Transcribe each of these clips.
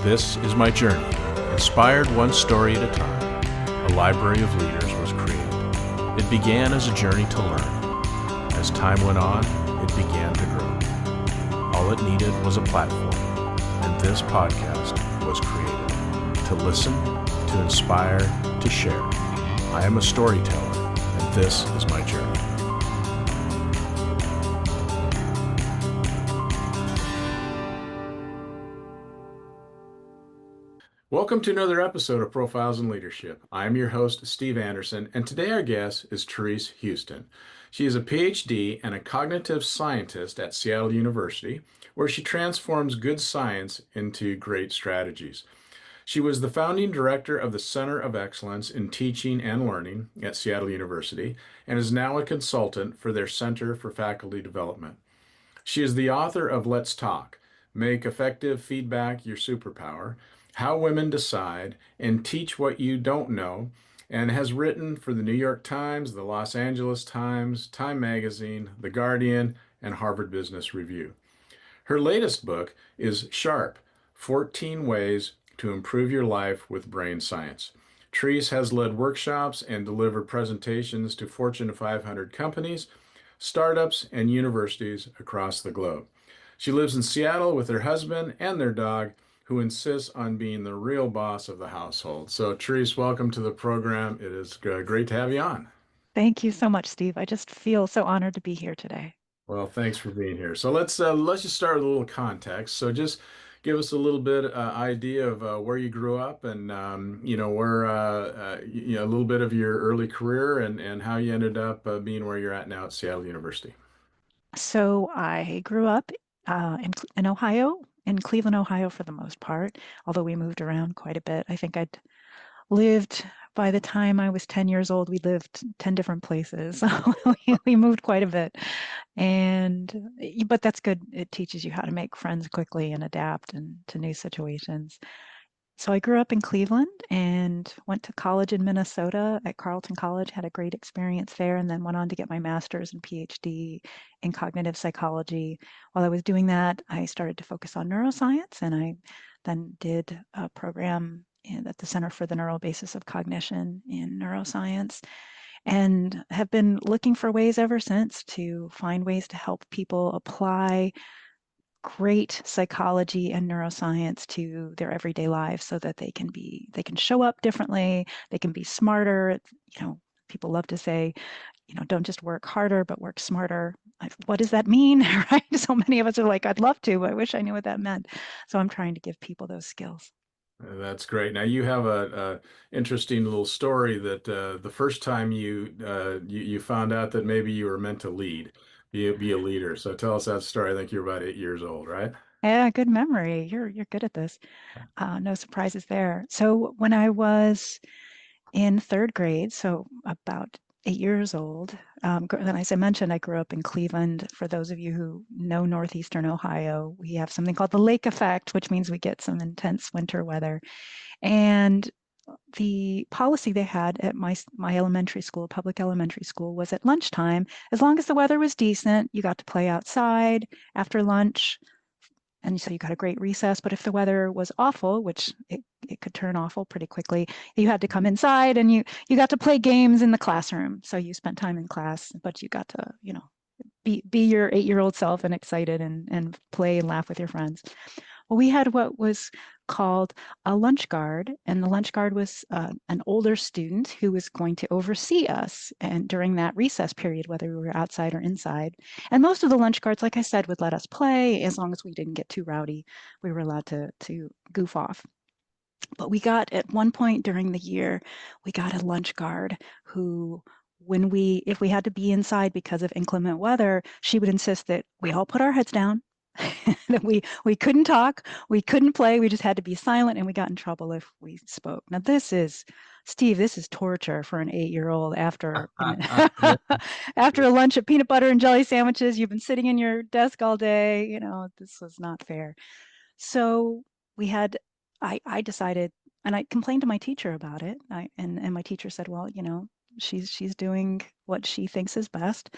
This is my journey. Inspired one story at a time, a library of leaders was created. It began as a journey to learn. As time went on, it began to grow. All it needed was a platform, and this podcast was created to listen, to inspire, to share. I am a storyteller, and this is my journey. Welcome to another episode of Profiles in Leadership. I'm your host, Steve Anderson, and today our guest is Therese Huston. She is a Ph.D. and a cognitive scientist at Seattle University, where she transforms good science into great strategies. She was the founding director of the Center of Excellence in Teaching and Learning at Seattle University and is now a consultant for their Center for Faculty Development. She is the author of Let's Talk, Make Effective Feedback Your Superpower, How Women Decide and Teach What You Don't Know, and has written for the New York Times, the Los Angeles Times, Time Magazine, The Guardian, and Harvard Business Review. Her latest book is Sharp, 14 Ways to Improve Your Life with Brain Science. Therese has led workshops and delivered presentations to Fortune 500 companies, startups, and universities across the globe. She lives in Seattle with her husband and their dog, who insists on being the real boss of the household. So, Therese, welcome to the program. It is great to have you on. Thank you so much, Steve. I just feel so honored to be here today. Well, thanks for being here. So let's just start with a little context. So just give us a little bit idea of where you grew up and where a little bit of your early career and how you ended up being where you're at now at Seattle University. So I grew up in Ohio, in Cleveland, Ohio for the most part, although we moved around quite a bit. I think I'd lived, by the time I was 10 years old, we lived 10 different places. We moved quite a bit. But that's good. It teaches you how to make friends quickly and adapt to new situations. So I grew up in Cleveland and went to college in Minnesota at Carleton College, had a great experience there, and then went on to get my master's and PhD in cognitive psychology. While I was doing that, I started to focus on neuroscience, and I then did a program at the Center for the Neural Basis of Cognition in neuroscience, and have been looking for ways ever since to find ways to help people apply great psychology and neuroscience to their everyday lives so that they can show up differently, they can be smarter. People love to say, don't just work harder, but work smarter. What does that mean? Right? So many of us are like, I'd love to, I wish I knew what that meant. So I'm trying to give people those skills. That's great. Now you have a interesting little story that the first time you found out that maybe you were meant to lead, be a leader. So tell us that story. I think you're about 8 years old, right? Yeah, good memory. You're good at this. No surprises there. So when I was in third grade, so about 8 years old. Then, as I mentioned, I grew up in Cleveland. For those of you who know northeastern Ohio, we have something called the lake effect, which means we get some intense winter weather. And the policy they had at my elementary school, public elementary school, was at lunchtime, as long as the weather was decent, you got to play outside after lunch. And so you got a great recess. But if the weather was awful, which it could turn awful pretty quickly, you had to come inside and you got to play games in the classroom. So you spent time in class, but you got to, be your 8-year-old self and excited and play and laugh with your friends. Well, we had what was called a lunch guard, and the lunch guard was an older student who was going to oversee us and during that recess period, whether we were outside or inside. And most of the lunch guards, like I said, would let us play as long as we didn't get too rowdy. We were allowed to goof off. But we got, at one point during the year, we got a lunch guard who, if we had to be inside because of inclement weather, she would insist that we all put our heads down, that we couldn't talk, we couldn't play, we just had to be silent, and we got in trouble if we spoke. Now Steve, this is torture for an 8-year-old after after a lunch of peanut butter and jelly sandwiches. You've been sitting in your desk all day. This was not fair. So we had, I decided, and I complained to my teacher about it. And my teacher said, well, she's doing what she thinks is best.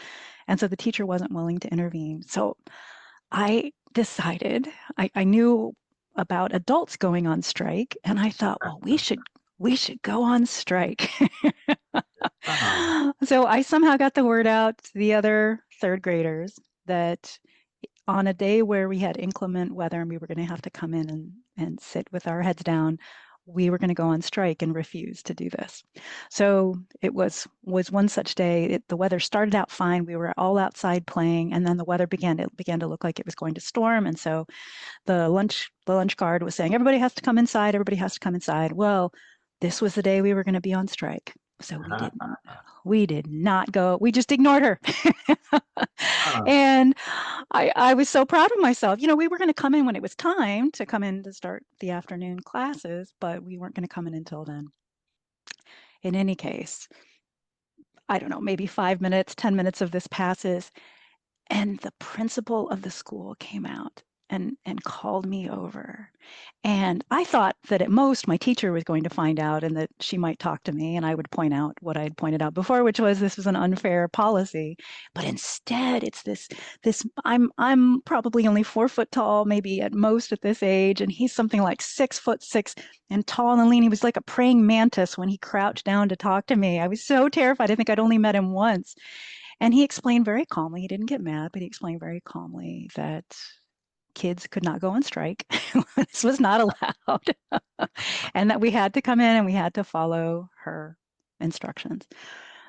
And so the teacher wasn't willing to intervene. So I decided, I knew about adults going on strike, and I thought, well, we should go on strike. Uh-uh. So I somehow got the word out to the other third graders that on a day where we had inclement weather and we were going to have to come in and sit with our heads down, we were going to go on strike and refuse to do this. So it was one such day. The weather started out fine. We were all outside playing, and then the weather began to look like it was going to storm. And so the lunch guard was saying, everybody has to come inside. Everybody has to come inside. Well, this was the day we were going to be on strike. So we did not go. We just ignored her. Uh-uh. And I was so proud of myself. We were going to come in when it was time to come in to start the afternoon classes, but we weren't going to come in until then. In any case, I don't know, maybe 5 minutes, 10 minutes of this passes, and the principal of the school came out and called me over. And I thought that at most my teacher was going to find out and that she might talk to me and I would point out what I had pointed out before, which was this was an unfair policy. But instead, it's this I'm probably only 4 foot tall, maybe at most at this age, and he's something like 6'6" and tall and lean. He was like a praying mantis when he crouched down to talk to me. I was so terrified. I think I'd only met him once. And he explained very calmly, he didn't get mad, but he explained very calmly that kids could not go on strike. This was not allowed. And that we had to come in and we had to follow her instructions.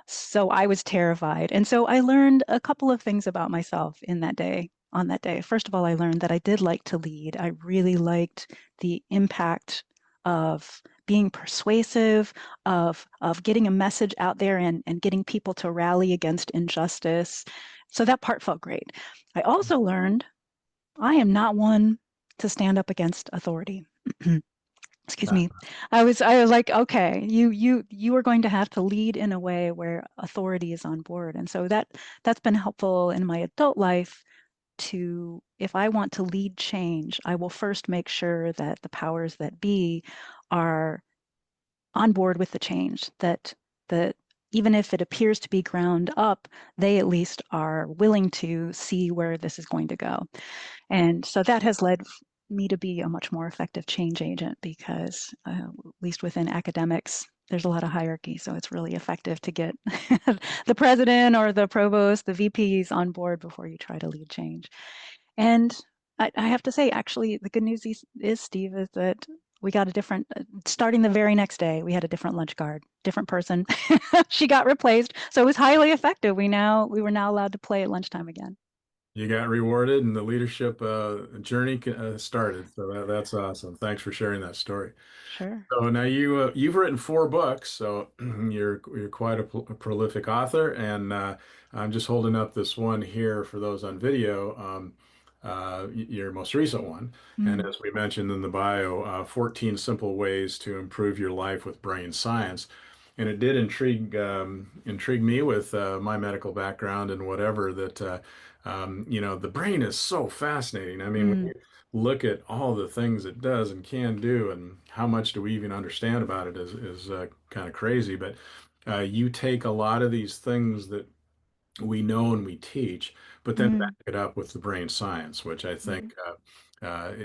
So I was terrified. And so I learned a couple of things about myself on that day. First of all, I learned that I did like to lead. I really liked the impact of being persuasive, of getting a message out there and getting people to rally against injustice. So that part felt great. I also learned I am not one to stand up against authority. Excuse me. I was like, okay, you are going to have to lead in a way where authority is on board. And so that's been helpful in my adult life to, if I want to lead change, I will first make sure that the powers that be are on board with the change, that even if it appears to be ground up, they at least are willing to see where this is going to go. And so that has led me to be a much more effective change agent because, at least within academics, there's a lot of hierarchy. So it's really effective to get the president or the provost, the VPs on board before you try to lead change. And I have to say, actually, the good news is, Steve, is that we got a different, starting the very next day, we had a different lunch guard, different person. She got replaced. So it was highly effective. We were now allowed to play at lunchtime again. You got rewarded and the leadership journey started. So that's awesome. Thanks for sharing that story. Sure. So now you've written 4 books, so you're quite a prolific author, and I'm just holding up this one here for those on video, your most recent one. And Mm, as we mentioned in the bio, 14 simple ways to improve your life with brain science. And it did intrigue me with my medical background and whatever that the brain is so fascinating. I mean, when mm, you look at all the things it does and can do, and how much do we even understand about it is kind of crazy. But you take a lot of these things that we know and we teach, but then back mm, it up with the brain science, which I mm. think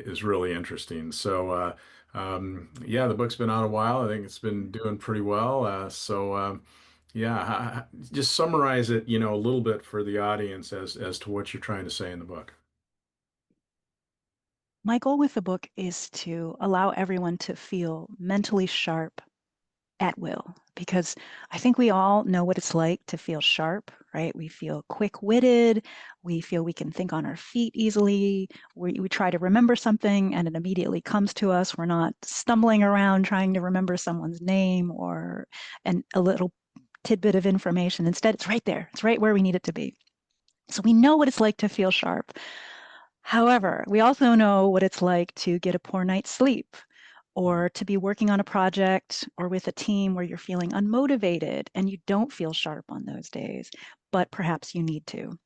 is really interesting. So, yeah, the book's been out a while. I think it's been doing pretty well. Yeah, just summarize it, a little bit for the audience as to what you're trying to say in the book. My goal with the book is to allow everyone to feel mentally sharp at will, because I think we all know what it's like to feel sharp, right? We feel quick-witted, we feel we can think on our feet easily, we try to remember something and it immediately comes to us. We're not stumbling around trying to remember someone's name or a little tidbit of information. Instead, it's right there. It's right where we need it to be. So we know what it's like to feel sharp. However, we also know what it's like to get a poor night's sleep or to be working on a project or with a team where you're feeling unmotivated and you don't feel sharp on those days, but perhaps you need to.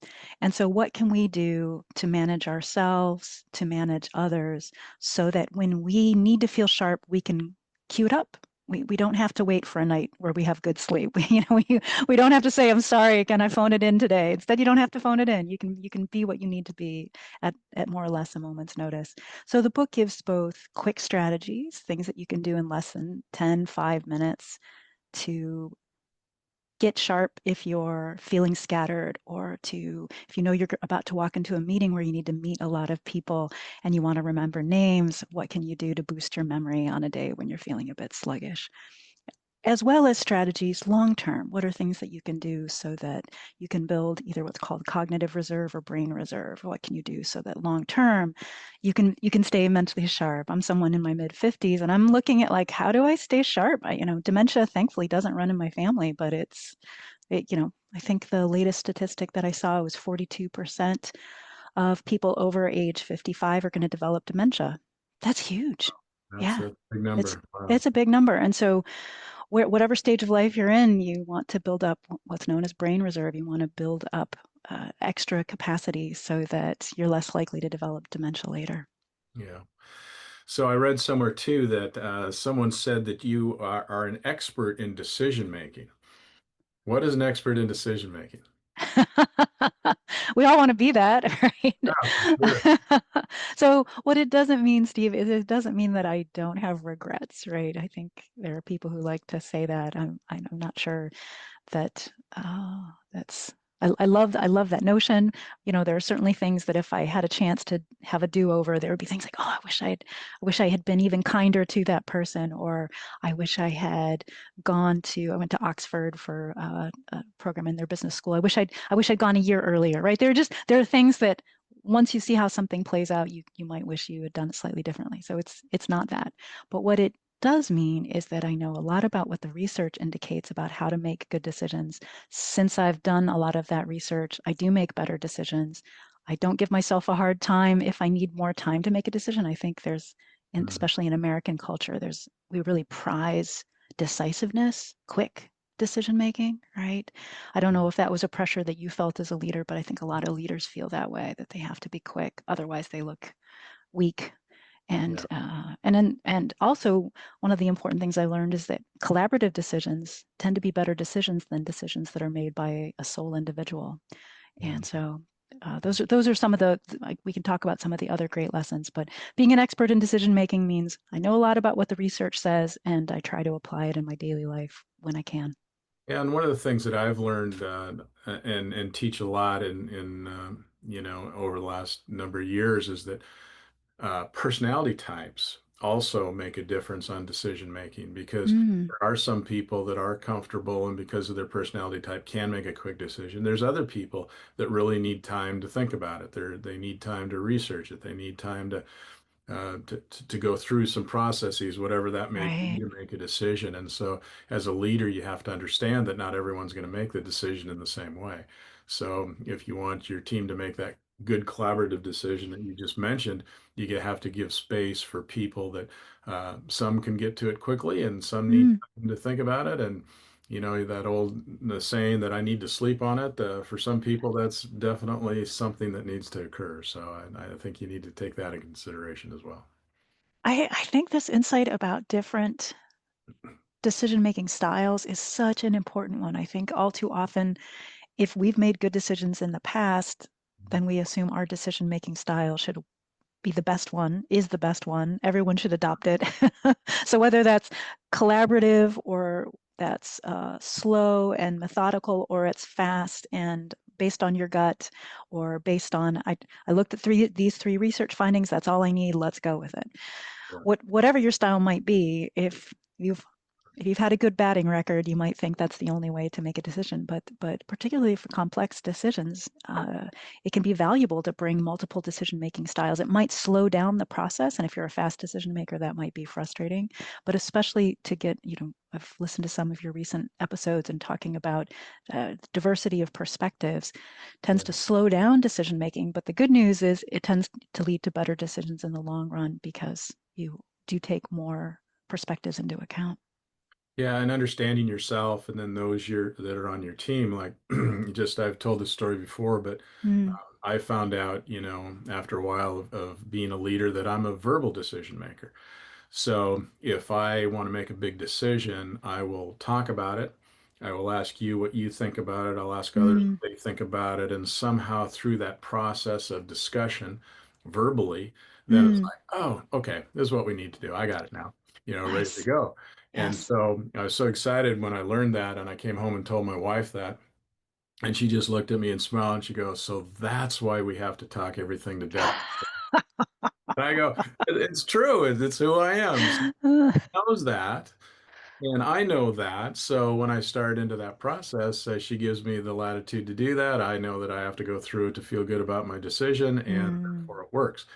And so, what can we do to manage ourselves, to manage others, so that when we need to feel sharp, we can cue it up? we don't have to wait for a night where we have good sleep. We don't have to say, I'm sorry, can I phone it in today? Instead, you don't have to phone it in. You can be what you need to be at more or less a moment's notice. So the book gives both quick strategies, things that you can do in less than 5 minutes to get sharp if you're feeling scattered, or to if you know you're about to walk into a meeting where you need to meet a lot of people and you want to remember names, what can you do to boost your memory on a day when you're feeling a bit sluggish? As well as strategies long term. What are things that you can do so that you can build either what's called cognitive reserve or brain reserve? What can you do so that long term you can stay mentally sharp? I'm someone in my mid 50s and I'm looking at like, how do I stay sharp? Dementia thankfully doesn't run in my family, but I think the latest statistic that I saw was 42% of people over age 55 are going to develop dementia. That's huge. That's Yeah. a big It's number. Wow. it's a big number. And so whatever stage of life you're in, you want to build up what's known as brain reserve. You want to build up extra capacity so that you're less likely to develop dementia later. Yeah. So I read somewhere too that someone said that you are an expert in decision making. What is an expert in decision making? We all want to be that, Yeah, for sure. right? So what it doesn't mean, Steve, is it doesn't mean that I don't have regrets, right? I think there are people who like to say that. I'm not sure that that's I love that notion. There are certainly things that if I had a chance to have a do-over, there would be things like, oh, I wish I had been even kinder to that person, or I wish I went to Oxford for a program in their business school. I wish I'd gone a year earlier, right? There are things that once you see how something plays out, you might wish you had done it slightly differently. So it's not that. But what it does mean is that I know a lot about what the research indicates about how to make good decisions. Since I've done a lot of that research, I do make better decisions. I don't give myself a hard time if I need more time to make a decision. I think and Mm, especially in American culture, we really prize decisiveness, quick decision making, right? I don't yeah. know if that was a pressure that you felt as a leader, but I think a lot of leaders feel that way, that they have to be quick, otherwise they look weak. And Yeah. and also one of the important things I learned is that collaborative decisions tend to be better decisions than decisions that are made by a sole individual. Yeah. And so those are some of like we can talk about some of the other great lessons, but being an expert in decision making means I know a lot about what the research says and I try to apply it in my daily life when I can. Yeah, and one of the things that I've learned and teach a lot in over the last number of years is that personality types also make a difference on decision making because Mm, there are some people that are comfortable and because of their personality type can make a quick decision. There's other people that really need time to think about it. They need time to research it. They need time to go through some processes, whatever that may be, right. to make a decision. And so, as a leader, you have to understand that not everyone's going to make the decision in the same way. So, if you want your team to make that good collaborative decision that you just mentioned, you have to give space for people that some can get to it quickly and some need Mm. time to think about it. And that old the saying that I need to sleep on it. For some people, that's definitely something that needs to occur. So I think you need to take that in consideration as well. I think this insight about different decision making styles is such an important one. I think all too often, if we've made good decisions in the past, then we assume our decision making style should be the best one, is the best one. Everyone should adopt it. So whether that's collaborative or that's slow and methodical, or it's fast and based on your gut, or based on I looked at these three research findings. That's all I need. Let's go with it. Yeah. Whatever your style might be, you've if you've had a good batting record, you might think that's the only way to make a decision. But particularly for complex decisions, it can be valuable to bring multiple decision making styles. It might slow down the process, and if you're a fast decision maker, that might be frustrating. But especially to get, I've listened to some of your recent episodes and talking about diversity of perspectives tends Yeah. to slow down decision making. But the good news is it tends to lead to better decisions in the long run because you do take more perspectives into account. Yeah, and understanding yourself and then those that are on your team, like I've told this story before, but Mm, I found out, after a while of being a leader that I'm a verbal decision maker. So if I want to make a big decision, I will talk about it. I will ask you what you think about it. I'll ask others Mm, what they think about it. And somehow through that process of discussion verbally, then it's mm, like, oh, okay, this is what we need to do. I got it now, ready to nice. go. And Yes. so I was so excited when I learned that. And I came home and told my wife that. And she just looked at me and smiled and she goes, so that's why we have to talk everything to death. And I go, it's true. It's who I am. She knows that. And I know that. So when I start into that process, she gives me the latitude to do that. I know that I have to go through it to feel good about my decision, and Mm, therefore it works.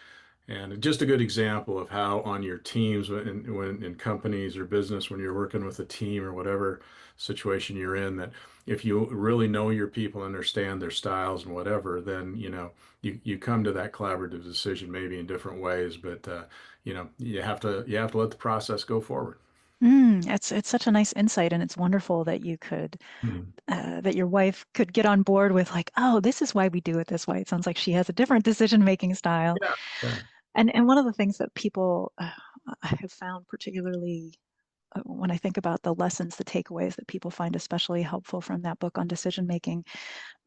And just a good example of how on your teams, when in companies or business, when you're working with a team or whatever situation you're in, that if you really know your people, understand their styles and whatever, then you come to that collaborative decision maybe in different ways, but you have to let the process go forward. it's such a nice insight, and it's wonderful that you could Mhm. that your wife could get on board with like, oh, this is why we do it this way. It sounds like she has a different decision-making style. Yeah, yeah. And one of the things that people I have found particularly when I think about the lessons, the takeaways that people find especially helpful from that book on decision making,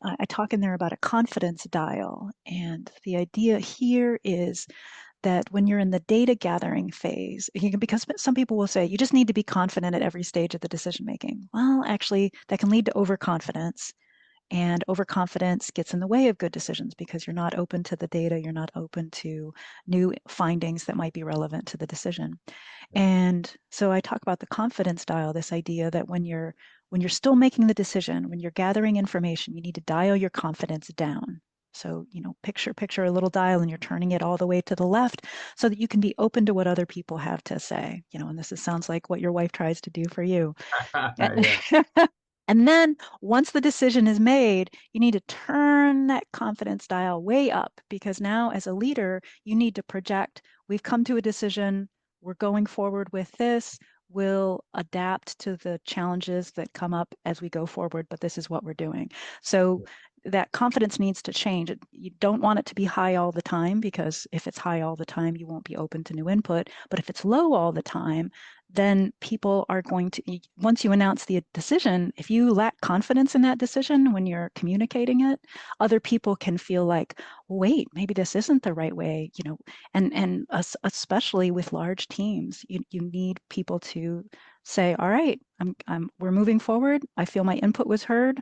I talk in there about a confidence dial. And the idea here is that when you're in the data gathering phase, because some people will say you just need to be confident at every stage of the decision making. Well, actually, that can lead to overconfidence. And overconfidence gets in the way of good decisions because you're not open to the data, you're not open to new findings that might be relevant to the decision. And so I talk about the confidence dial, this idea that when you're still making the decision, when you're gathering information, you need to dial your confidence down. So, picture a little dial and you're turning it all the way to the left so that you can be open to what other people have to say. And sounds like what your wife tries to do for you. Yeah. And then once the decision is made, you need to turn that confidence dial way up because now, as a leader, you need to project we've come to a decision, we're going forward with this, we'll adapt to the challenges that come up as we go forward, but this is what we're doing. So that confidence needs to change. You don't want it to be high all the time because if it's high all the time, you won't be open to new input. But if it's low all the time, then people are going to, once you announce the decision, if you lack confidence in that decision when you're communicating it, other people can feel like, wait, maybe this isn't the right way, and especially with large teams, you need people to say, all right, we're moving forward. I feel my input was heard.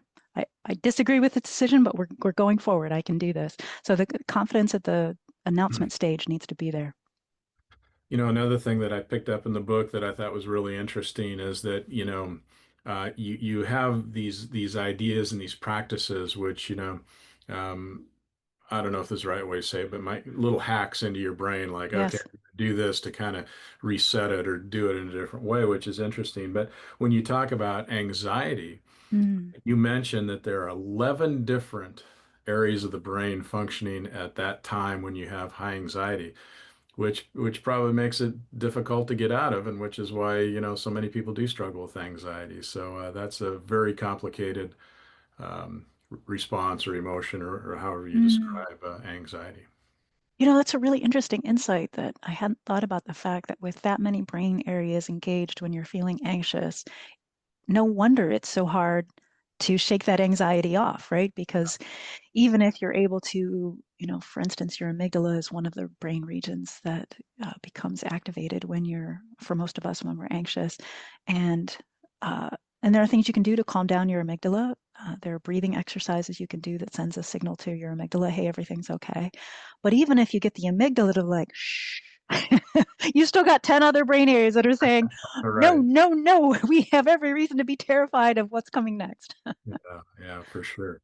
I disagree with the decision, but we're going forward. I can do this. So the confidence at the announcement stage needs to be there. Another thing that I picked up in the book that I thought was really interesting is that, you have these ideas and these practices, which, um, I don't know if this is the right way to say it, but my little hacks into your brain, like, okay, Yes. do this to kind of reset it or do it in a different way, which is interesting. But when you talk about anxiety, Mm. you mentioned that there are 11 different areas of the brain functioning at that time when you have high anxiety, which probably makes it difficult to get out of, and which is why, so many people do struggle with anxiety. So that's a very complicated response or emotion, or however you Mm. describe anxiety. That's a really interesting insight that I hadn't thought about the fact that with that many brain areas engaged when you're feeling anxious, no wonder it's so hard to shake that anxiety off, right? Because even if you're able to, for instance, your amygdala is one of the brain regions that becomes activated for most of us, when we're anxious. And, uh, and there are things you can do to calm down your amygdala. There are breathing exercises you can do that sends a signal to your amygdala, hey, everything's okay. But even if you get the amygdala to like, shh, you still got 10 other brain areas that are saying, All no, right. no, no, we have every reason to be terrified of what's coming next. Yeah, yeah, for sure.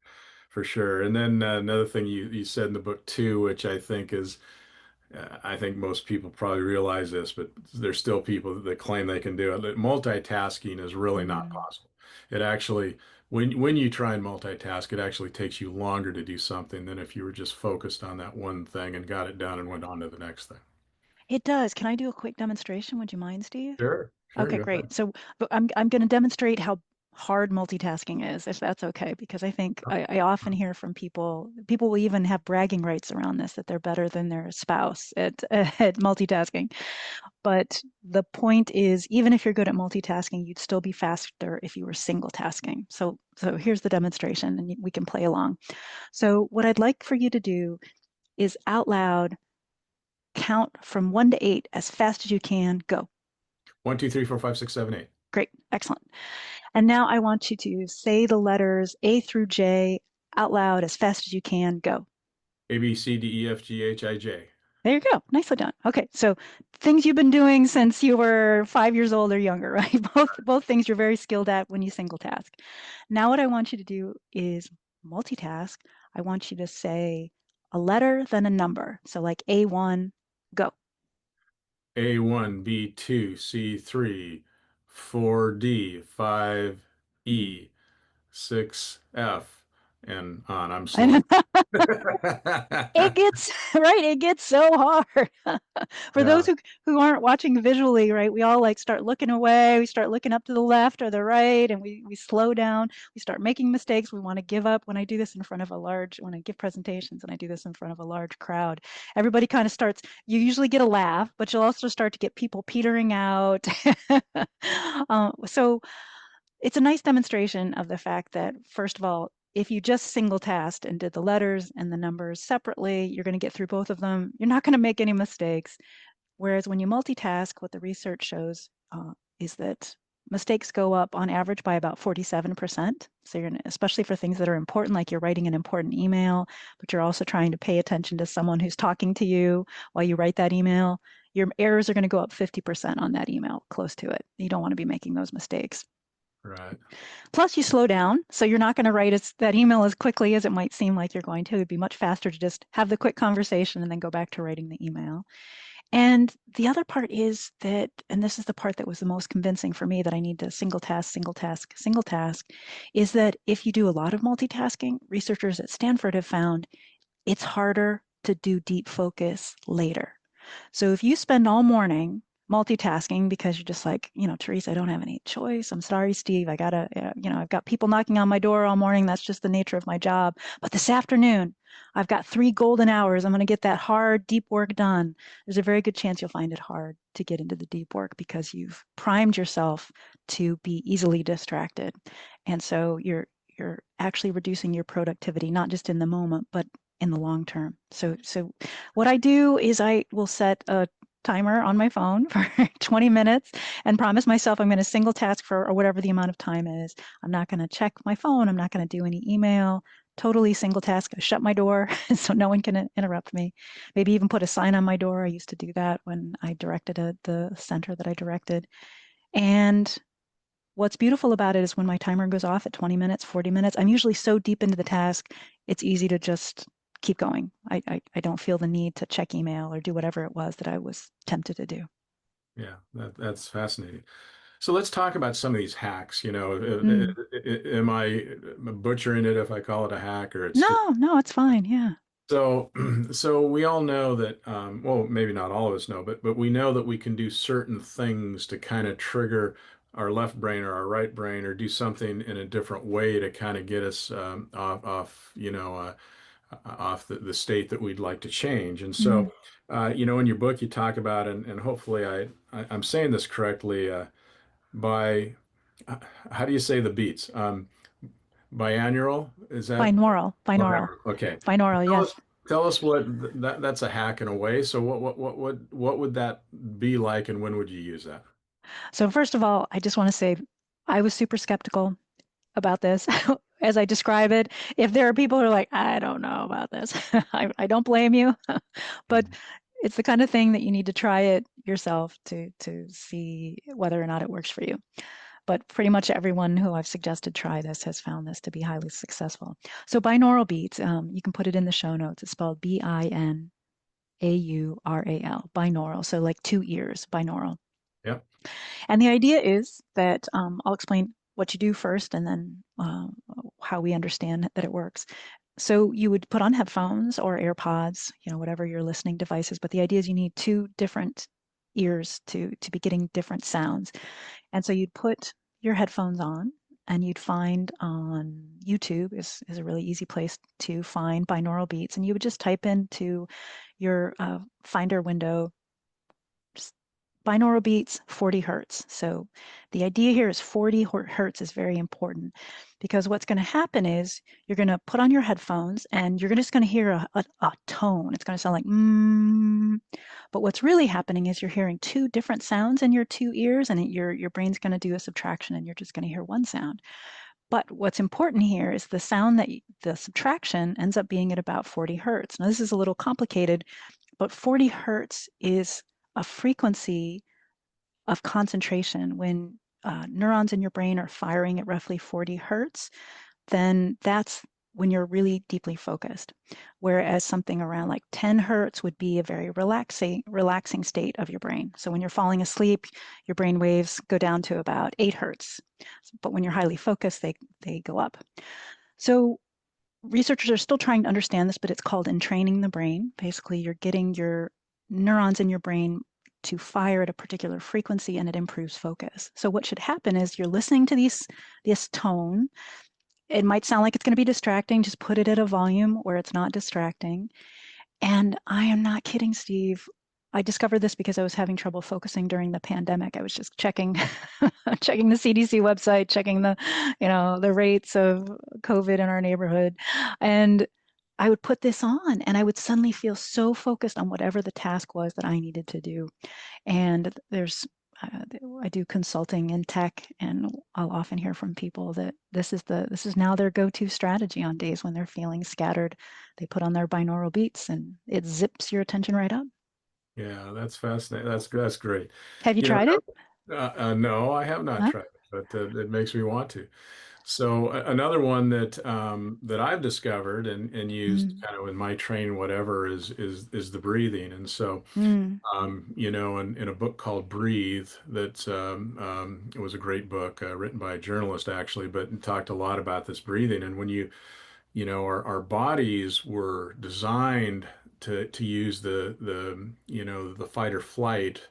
For sure. And then another thing you said in the book too, which I think most people probably realize this, but there's still people that claim they can do it. That multitasking is really not Mm. possible. It actually, when you try and multitask, it actually takes you longer to do something than if you were just focused on that one thing and got it done and went on to the next thing. It does. Can I do a quick demonstration? Would you mind, Steve? Sure, sure, Okay, go ahead. great. So, but I'm going to demonstrate how hard multitasking is, if that's okay, because I think I often hear from people will even have bragging rights around this, that they're better than their spouse at multitasking. But the point is, even if you're good at multitasking, you'd still be faster if you were single tasking. So here's the demonstration, and we can play along. So what I'd like for you to do is out loud count from 1 to 8 as fast as you can. Go. 1, 2, 3, 4, 5, 6, 7, 8. Great. Excellent. And now I want you to say the letters A through J out loud as fast as you can. Go. A, B, C, D, E, F, G, H, I, J. There you go. Nicely done. Okay, so things you've been doing since you were 5 years old or younger, right? Both things you're very skilled at when you single task. Now what I want you to do is multitask. I want you to say a letter, then a number. So like A1, go. A1, B2, C3, 4D, 5E, 6F, and on. I'm slow. And it gets right, it gets so hard. For those Yeah, who aren't watching visually, right, we all like start looking away, we start looking up to the left or the right, and we slow down, we start making mistakes, we want to give up. When I do this in front of a large, when I give presentations and I do this in front of a large crowd, everybody kind of starts, you usually get a laugh, but you'll also start to get people petering out. So it's a nice demonstration of the fact that, first of all, if you just single tasked and did the letters and the numbers separately, you're going to get through both of them. You're not going to make any mistakes. Whereas when you multitask, what the research shows is that mistakes go up on average by about 47%. So you're, especially for things that are important, like you're writing an important email, but you're also trying to pay attention to someone who's talking to you while you write that email, your errors are going to go up 50% on that email, close to it. You don't want to be making those mistakes. right. Plus, you slow down, so you're not going to write that email as quickly as it might seem like you're going to. It'd be much faster to just have the quick conversation and then go back to writing the email. And the other part is that, and this is the part that was the most convincing for me, that I need to single task, single task, single task, is that if you do a lot of multitasking, researchers at Stanford have found it's harder to do deep focus later. So if you spend all morning multitasking because you're just like, Therese, I don't have any choice. I'm sorry, Steve. I gotta, I've got people knocking on my door all morning. That's just the nature of my job. But this afternoon, I've got 3 golden hours. I'm going to get that hard, deep work done. There's a very good chance you'll find it hard to get into the deep work because you've primed yourself to be easily distracted. And so you're actually reducing your productivity, not just in the moment, but in the long term. So what I do is I will set a timer on my phone for 20 minutes and promise myself I'm going to single task for or whatever the amount of time is. I'm not going to check my phone. I'm not going to do any email. Totally single task. I shut my door so no one can interrupt me. Maybe even put a sign on my door. I used to do that when I directed at the center that I directed. And what's beautiful about it is when my timer goes off at 20 minutes, 40 minutes, I'm usually so deep into the task, it's easy to just keep going. I don't feel the need to check email or do whatever it was that I was tempted to do. Yeah, that's fascinating. So let's talk about some of these hacks. Mm. Am I butchering it if I call it a hack, or it's just No, no, it's fine. Yeah. so? So we all know that. Well, maybe not all of us know, but we know that we can do certain things to kind of trigger our left brain or our right brain, or do something in a different way to kind of get us off the state that we'd like to change. And so, Mm. in your book, you talk about, and hopefully I'm saying this correctly, by, how do you say the beats? Biannual? Is that Binaural, binaural, binaural? Okay. binaural. Tell us, Yes. tell us what that's a hack in a way. So what would that be like, and when would you use that? So first of all, I just want to say I was super skeptical about this as I describe it. If there are people who are like, I don't know about this, I don't blame you. But Mhm. it's the kind of thing that you need to try it yourself to see whether or not it works for you. But pretty much everyone who I've suggested try this has found this to be highly successful. So binaural beats, you can put it in the show notes. It's spelled Binaural, binaural. So like two ears, binaural. Yep. And the idea is that I'll explain what you do first and then how we understand that it works. So you would put on headphones or AirPods, whatever your listening device is, but the idea is you need two different ears to be getting different sounds. And so you'd put your headphones on and you'd find on YouTube is a really easy place to find binaural beats. And you would just type into your Finder window binaural beats 40 hertz. So the idea here is 40 hertz is very important because what's going to happen is you're going to put on your headphones and you're just going to hear a tone. It's going to sound like but what's really happening is you're hearing two different sounds in your two ears, and your brain's going to do a subtraction and you're just going to hear one sound. But what's important here is the sound that the subtraction ends up being at about 40 hertz. Now this is a little complicated, but 40 hertz is a frequency of concentration. When neurons in your brain are firing at roughly 40 hertz, then that's when you're really deeply focused. Whereas something around like 10 hertz would be a very relaxing state of your brain. So when you're falling asleep, your brain waves go down to about 8 hertz. But when you're highly focused, they go up. So researchers are still trying to understand this, but it's called entraining the brain. Basically, you're getting your neurons in your brain to fire at a particular frequency, and it improves focus. So what should happen is you're listening to this tone. It might sound like it's going to be distracting. Just put it at a volume where it's not distracting. And I am not kidding, Steve. I discovered this because I was having trouble focusing during the pandemic. I was just checking checking the CDC website, checking the rates of COVID in our neighborhood. And I would put this on and I would suddenly feel so focused on whatever the task was that I needed to do. And I do consulting in tech, and I'll often hear from people that this is now their go-to strategy on days when they're feeling scattered. They put on their binaural beats and it zips your attention right up. Yeah, that's fascinating. That's great. Have you You tried it? no, I have not Huh? tried it, but it makes me want to. So another one that I've discovered and used Mm, kind of in my training, whatever, is the breathing. And so, mm, in a book called Breathe, it was a great book written by a journalist actually, but it talked a lot about this breathing. And when our bodies were designed to use the fight or flight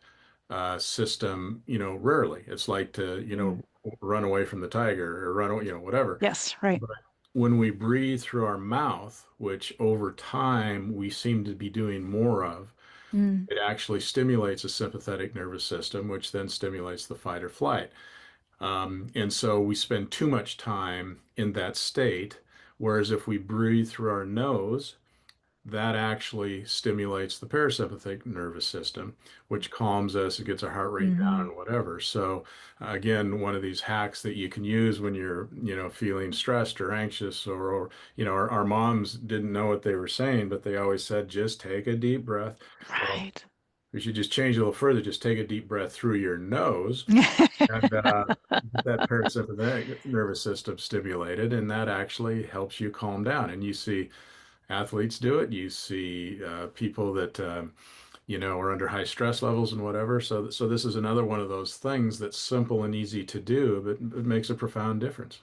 system, rarely. It's like to, mm. run away from the tiger or run away, whatever. Yes, right. But when we breathe through our mouth, which over time we seem to be doing more of, Mm, it actually stimulates the sympathetic nervous system, which then stimulates the fight or flight. And so we spend too much time in that state. Whereas if we breathe through our nose, that actually stimulates the parasympathetic nervous system, which calms us, it gets our heart rate down hmm. and whatever. So again, one of these hacks that you can use when you're, feeling stressed or anxious or our moms didn't know what they were saying, but they always said, just take a deep breath. Well, Right. we should just change a little further. Just take a deep breath through your nose and get that parasympathetic nervous system stimulated, and that actually helps you calm down. And you see athletes do it. You see people that are under high stress levels and whatever. So this is another one of those things that's simple and easy to do, but it makes a profound difference.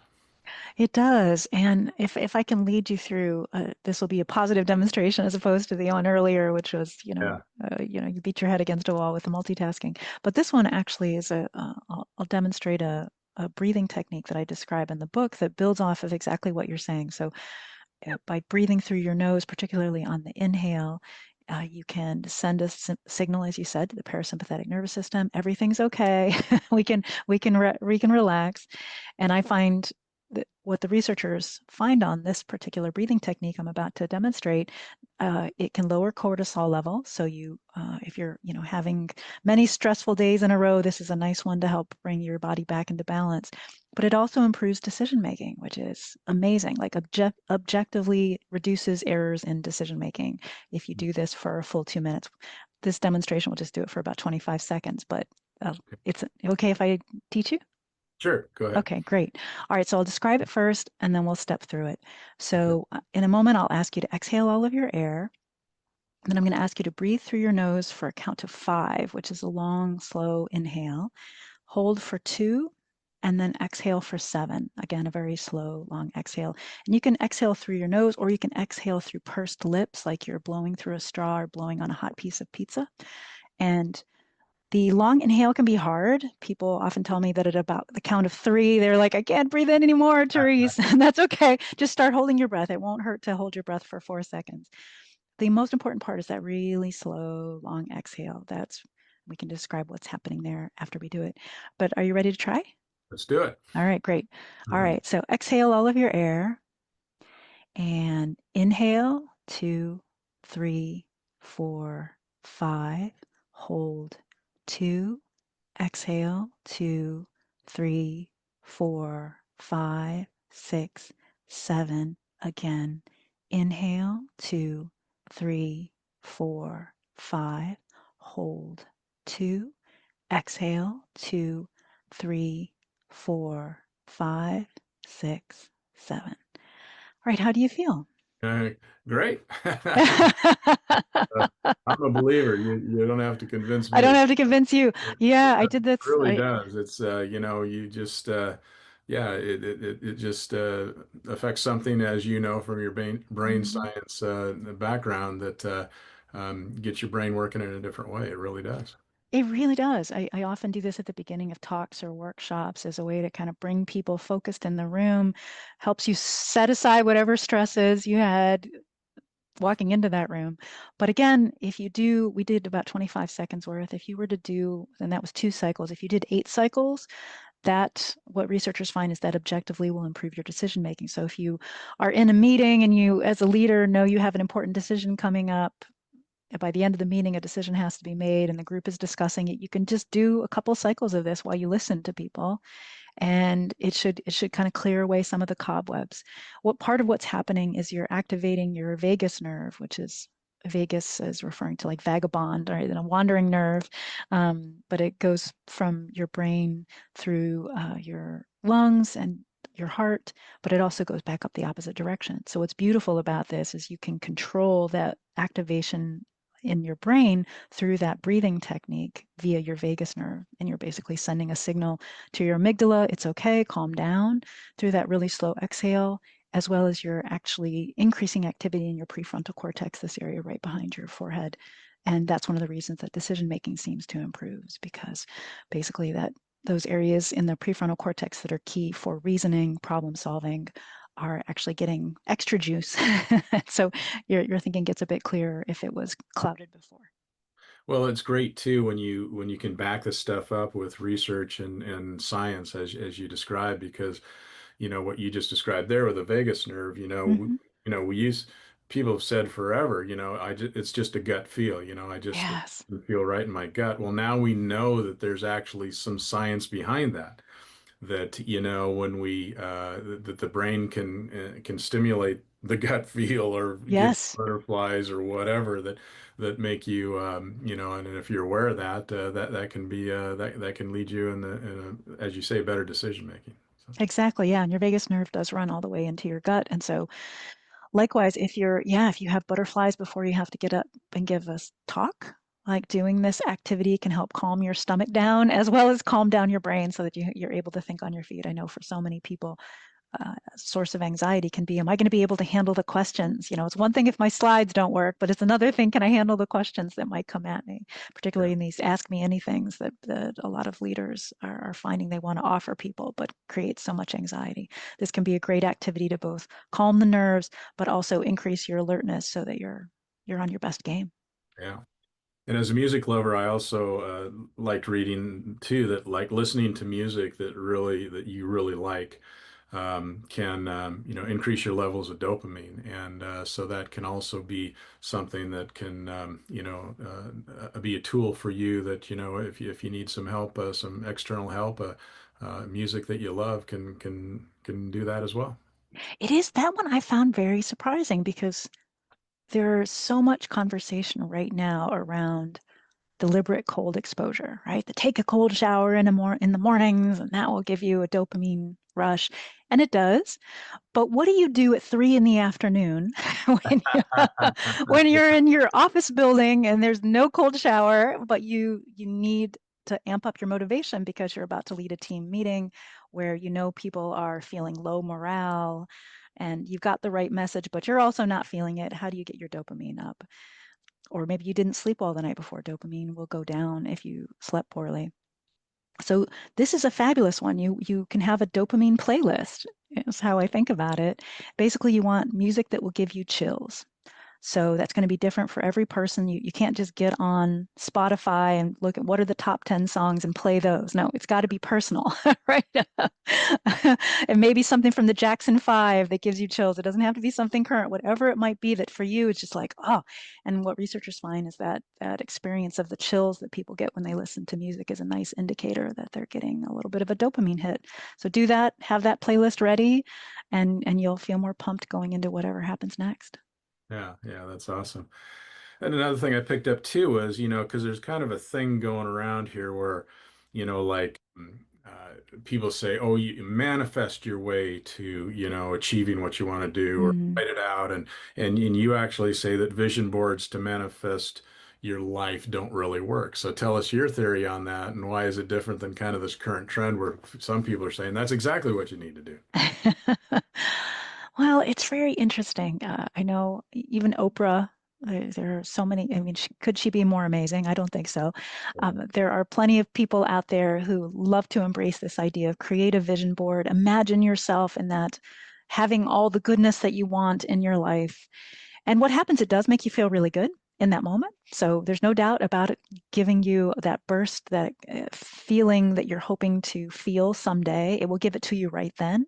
It does. And if I can lead you through, this will be a positive demonstration as opposed to the one earlier, which was, Yeah. you beat your head against a wall with the multitasking. But this one actually is I'll demonstrate a breathing technique that I describe in the book that builds off of exactly what you're saying. So by breathing through your nose, particularly on the inhale, you can send a signal, as you said, to the parasympathetic nervous system. Everything's okay. we can relax. And I find that what the researchers find on this particular breathing technique I'm about to demonstrate, it can lower cortisol level. So if you're, having many stressful days in a row, this is a nice one to help bring your body back into balance. But it also improves decision making, which is amazing. Like objectively reduces errors in decision making if you do this for a full 2 minutes. This demonstration will just do it for about 25 seconds, but it's okay if I teach you? Sure. Go ahead. Okay, great. All right, so I'll describe it first and then we'll step through it. Okay. So in a moment, I'll ask you to exhale all of your air. Then I'm going to ask you to breathe through your nose for a count of 5, which is a long, slow inhale. Hold for 2, and then exhale for 7. Again, a very slow, long exhale. And you can exhale through your nose, or you can exhale through pursed lips, like you're blowing through a straw or blowing on a hot piece of pizza. And The long inhale can be hard. People often tell me that at about the count of three, they're like, I can't breathe in anymore, Therese. And that's okay. Just start holding your breath. It won't hurt to hold your breath for 4 seconds. The most important part is that really slow, long exhale. We can describe what's happening there after we do it. But are you ready to try? Let's do it. All right, great. All Mhm. right, so exhale all of your air and inhale, 2, 3, 4, 5. Hold, 2. Exhale, 2, 3, 4, 5, 6, 7. Again, inhale, 2, 3, 4, 5. Hold, 2. Exhale, 2, 3, 4, 5, 6, 7. All right, how do you feel? Uh, Great. I'm a believer. You don't have to convince I don't me. have to convince you. It Yeah, I did this. really does. It's you just yeah, it just affects something, as you know from your brain Mhm. science background, that gets your brain working in a different way. It really does. It really does. I often do this at the beginning of talks or workshops as a way to kind of bring people focused in the room, helps you set aside whatever stresses you had walking into that room. But again, if you do, we did about 25 seconds worth. If you were to do, and that was 2 cycles, if you did 8 cycles, what researchers find is that objectively will improve your decision making. So if you are in a meeting and you, as a leader, know you have an important decision coming up, by the end of the meeting, a decision has to be made and the group is discussing it, you can just do a couple cycles of this while you listen to people, and it should kind of clear away some of the cobwebs. What part of what's happening is you're activating your vagus nerve, which is vagus is referring to like vagabond, right, and a wandering nerve, but it goes from your brain through your lungs and your heart, but it also goes back up the opposite direction. So what's beautiful about this is you can control that activation in your brain through that breathing technique via your vagus nerve, and you're basically sending a signal to your amygdala, it's okay, calm down, through that really slow exhale, as well as you're actually increasing activity in your prefrontal cortex, this area right behind your forehead. And that's one of the reasons that decision making seems to improve, is because basically that those areas in the prefrontal cortex that are key for reasoning, problem solving, are actually getting extra juice. So your thinking gets a bit clearer if it was clouded before. Well, it's great too when you can back this stuff up with research and science, as you described, because what you just described there with the vagus nerve. Mm-hmm. We use people have said forever, it's just a gut feel. I just Yes. feel right in my gut. Well, now we know that there's actually some science behind that. That when that the brain can stimulate the gut feel, or give you Yes. butterflies or whatever, that make you and if you're aware of that, that can be that can lead you in a, as you say, better decision making. So, Exactly. Yeah. And your vagus nerve does run all the way into your gut. And so likewise, if you have butterflies before you have to get up and give a talk, like doing this activity can help calm your stomach down as well as calm down your brain so that you're able to think on your feet. I know for so many people, source of anxiety can be, am I going to be able to handle the questions? It's one thing if my slides don't work, but it's another thing, can I handle the questions that might come at me, yeah. particularly in these ask me anythings that a lot of leaders are finding they want to offer people, but create so much anxiety. This can be a great activity to both calm the nerves, but also increase your alertness so that you're on your best game. Yeah. And as a music lover, I also liked reading too, that like listening to music that you really like can increase your levels of dopamine, and so that can also be something that can be a tool for you, that if you need some help, some external help, music that you love can do that as well. It is that one I found very surprising because there's so much conversation right now around deliberate cold exposure, right? The take a cold shower in the mornings, and that will give you a dopamine rush. And it does. But what do you do at 3 in the afternoon when when you're in your office building and there's no cold shower, but you need to amp up your motivation because you're about to lead a team meeting where people are feeling low morale and you've got the right message, but you're also not feeling it. How do you get your dopamine up? or maybe you didn't sleep well the night before. Dopamine will go down if you slept poorly. So this is a fabulous one. You can have a dopamine playlist, is how I think about it. Basically, you want music that will give you chills. So that's going to be different for every person. You can't just get on Spotify and look at what are the top 10 songs and play those. No, it's got to be personal, right? And maybe something from the Jackson 5 that gives you chills. It doesn't have to be something current, whatever it might be that for you, it's just like, oh. And what researchers find is that that experience of the chills that people get when they listen to music is a nice indicator that they're getting a little bit of a dopamine hit. So do that, have that playlist ready, and you'll feel more pumped going into whatever happens next. Yeah, yeah, that's awesome. And another thing I picked up too was, because there's kind of a thing going around here where, like people say, oh, you manifest your way to, achieving what you want to do or Mm. write it out. And you actually say that vision boards to manifest your life don't really work. So tell us your theory on that and why is it different than kind of this current trend where some people are saying that's exactly what you need to do. Well, it's very interesting. I know even Oprah, there are so many. I mean, could she be more amazing? I don't think so. There are plenty of people out there who love to embrace this idea of create a vision board. Imagine yourself in that, having all the goodness that you want in your life. And what happens, it does make you feel really good in that moment. So there's no doubt about it giving you that burst, that feeling that you're hoping to feel someday. It will give it to you right then.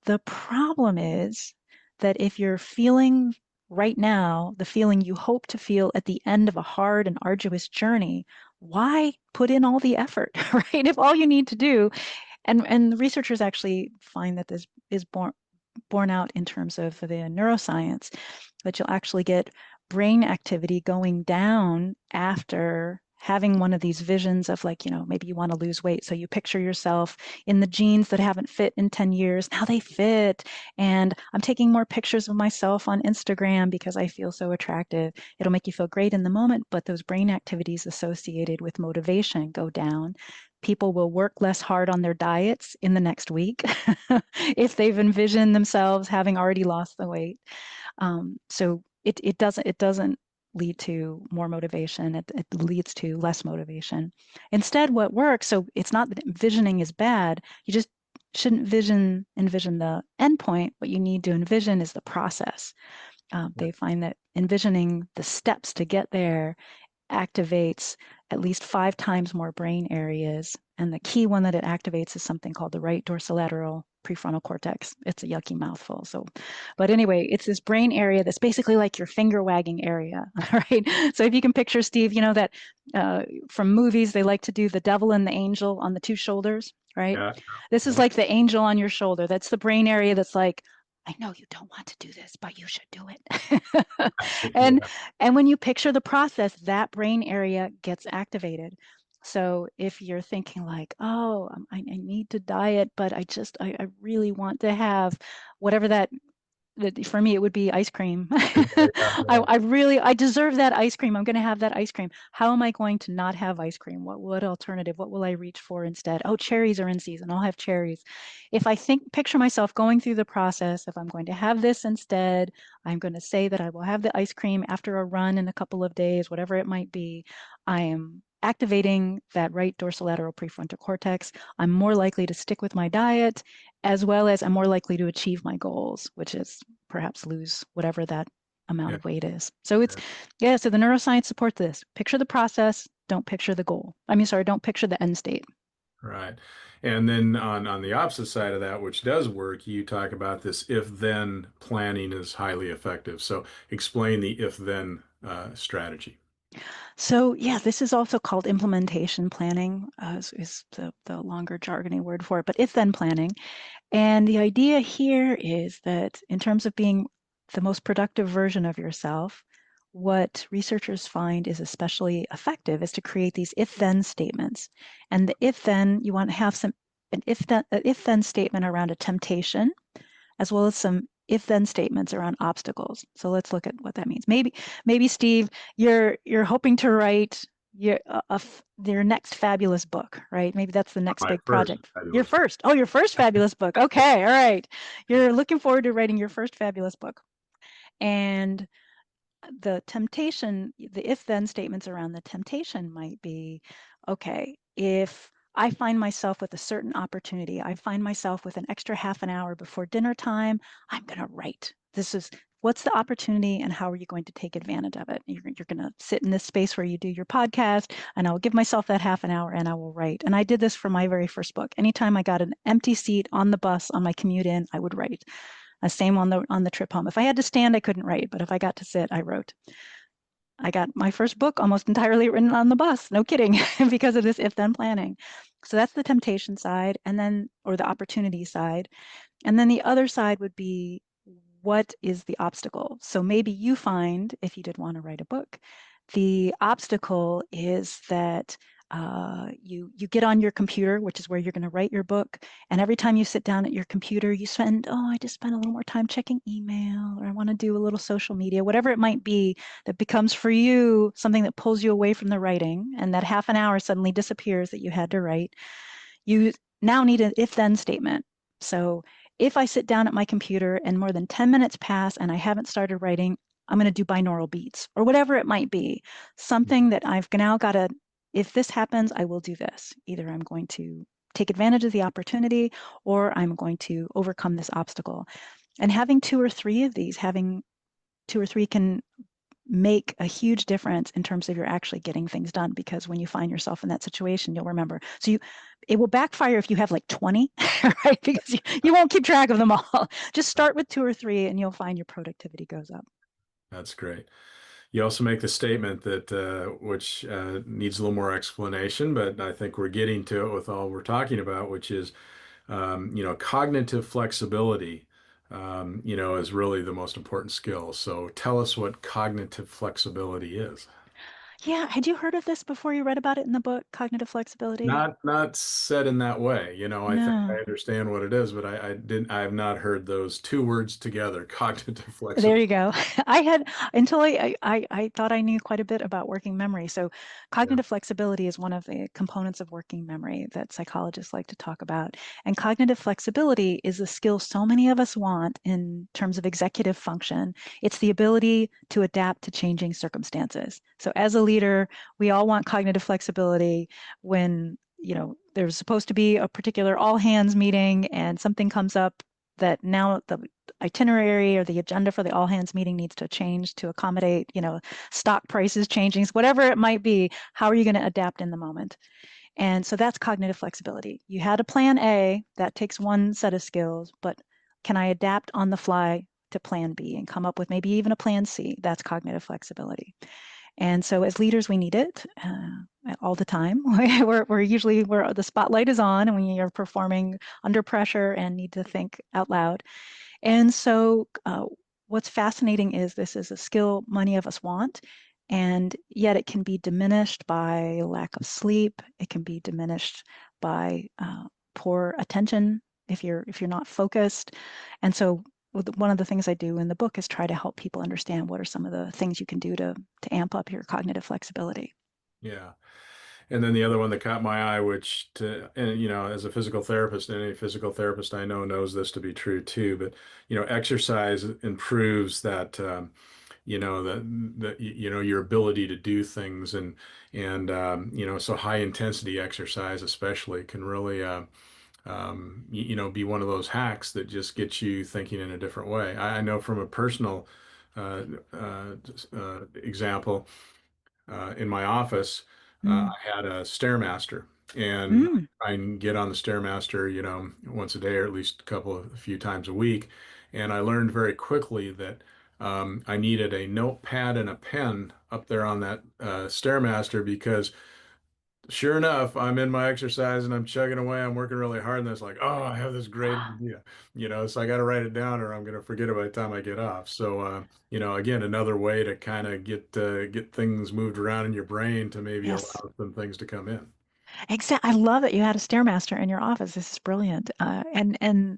The problem is that if you're feeling right now the feeling you hope to feel at the end of a hard and arduous journey, why put in all the effort, right? If all you need to do, and the researchers actually find that this is borne out in terms of the neuroscience, that you'll actually get brain activity going down after having one of these visions of, like, maybe you want to lose weight. So you picture yourself in the jeans that haven't fit in 10 years. Now they fit. And I'm taking more pictures of myself on Instagram because I feel so attractive. It'll make you feel great in the moment, but those brain activities associated with motivation go down. People will work less hard on their diets in the next week if they've envisioned themselves having already lost the weight. So it doesn't lead to more motivation. It leads to less motivation. Instead, what works, so it's not that envisioning is bad. You just shouldn't envision the endpoint. What you need to envision is the process. They find that envisioning the steps to get there activates at least 5 times more brain areas. And the key one that it activates is something called the right dorsolateral prefrontal cortex. It's a yucky mouthful. So, but anyway, it's this brain area that's basically like your finger wagging area, right? So if you can picture, Steve, that from movies, they like to do the devil and the angel on the two shoulders, right? Yeah. This is Yeah. like the angel on your shoulder. That's the brain area that's like, I know you don't want to do this, but you should do it. and Yeah. and when you picture the process, that brain area gets activated. So if you're thinking like, oh, I need to diet, but I really want to have whatever that for me, it would be ice cream. Yeah. I deserve that ice cream. I'm going to have that ice cream. How am I going to not have ice cream? What alternative? What will I reach for instead? Oh, cherries are in season. I'll have cherries. If I picture myself going through the process, if I'm going to have this instead, I'm going to say that I will have the ice cream after a run in a couple of days, whatever it might be. I am activating that right dorsolateral prefrontal cortex. I'm more likely to stick with my diet, as well as I'm more likely to achieve my goals, which is perhaps lose whatever that amount Yeah. of weight is. So it's, Yeah. yeah, so the neuroscience support this. Picture the process, don't picture the goal. I mean, sorry, don't picture the end state. Right. And then on the opposite side of that, which does work, you talk about this if-then planning is highly effective. So explain the if-then strategy. So yeah, this is also called implementation planning, is the longer jargony word for it, but if then planning. And the idea here is that in terms of being the most productive version of yourself, what researchers find is especially effective is to create these if-then statements. And the if-then, you want to have an if-then statement around a temptation, as well as some if-then statements around obstacles. So let's look at what that means. Maybe Steve, you're hoping to write your next fabulous book, right? Maybe that's the next My big first project. Your fabulous book. first. Oh, your first fabulous book. Okay, all right. You're looking forward to writing your first fabulous book. And the temptation, the if then statements around the temptation might be, okay, if I find myself with a certain opportunity, I find myself with an extra half an hour before dinner time, I'm going to write. This is what's the opportunity and how are you going to take advantage of it? You're going to sit in this space where you do your podcast, and I'll give myself that half an hour and I will write. And I did this for my very first book. Anytime I got an empty seat on the bus on my commute in, I would write. Same on the trip home. If I had to stand, I couldn't write, but if I got to sit, I wrote. I got my first book almost entirely written on the bus. No kidding, because of this if-then planning. So that's the temptation side, and then or the opportunity side. And then the other side would be, what is the obstacle? So maybe you find, if you did want to write a book, the obstacle is that you get on your computer, which is where you're going to write your book, and every time you sit down at your computer, you spend, oh, I just spent a little more time checking email, or I want to do a little social media, whatever it might be, that becomes for you something that pulls you away from the writing, and that half an hour suddenly disappears that you had to write. You now need an if-then statement. So if I sit down at my computer and more than 10 minutes pass and I haven't started writing, I'm going to do binaural beats or whatever it might be. Something that I've now got to, if this happens, I will do this. Either I'm going to take advantage of the opportunity or I'm going to overcome this obstacle. And having two or three of these, having two or three can make a huge difference in terms of you're actually getting things done, because when you find yourself in that situation, you'll remember. So it will backfire if you have like 20, right? Because you won't keep track of them all. Just start with two or three and you'll find your productivity goes up. That's great. You also make the statement that which needs a little more explanation, but I think we're getting to it with all we're talking about, which is cognitive flexibility. Is really the most important skill. So tell us what cognitive flexibility is. Yeah, had you heard of this before you read about it in the book, Cognitive Flexibility? Not said in that way. I think I No. understand what it is, but I have not heard those two words together, cognitive There you flexibility. go. I had until I thought I knew quite a bit about working memory. So Yeah. cognitive flexibility is one of the components of working memory that psychologists like to talk about. And cognitive flexibility is a skill so many of us want in terms of executive function. It's the ability to adapt to changing circumstances. So as a leader, we all want cognitive flexibility when, there's supposed to be a particular all hands meeting and something comes up that now the itinerary or the agenda for the all hands meeting needs to change to accommodate, stock prices changing, whatever it might be. How are you going to adapt in the moment? And so that's cognitive flexibility. You had a plan A, that takes one set of skills, but can I adapt on the fly to plan B and come up with maybe even a plan C? That's cognitive flexibility. And so as leaders, we need it all the time. We're usually where the spotlight is on and we are performing under pressure and need to think out loud. And so, what's fascinating is this is a skill many of us want, and yet it can be diminished by lack of sleep. It can be diminished by poor attention if you're not focused. And so, one of the things I do in the book is try to help people understand what are some of the things you can do to amp up your cognitive flexibility. Yeah. And then the other one that caught my eye, and as a physical therapist, and any physical therapist I know knows this to be true too, but exercise improves that, your ability to do things, and so high intensity exercise especially can really, be one of those hacks that just gets you thinking in a different way. I know from a personal uh, example in my office, Mm. I had a Stairmaster, and Mm. I can get on the Stairmaster, once a day or at least a few times a week. And I learned very quickly that I needed a notepad and a pen up there on that Stairmaster because sure enough, I'm in my exercise and I'm chugging away. I'm working really hard, and it's like, oh, I have this great idea, so I got to write it down or I'm going to forget it by the time I get off. So, again, another way to kind of get things moved around in your brain to maybe Yes. allow some things to come in. Exactly. I love that you had a Stairmaster in your office. This is brilliant. And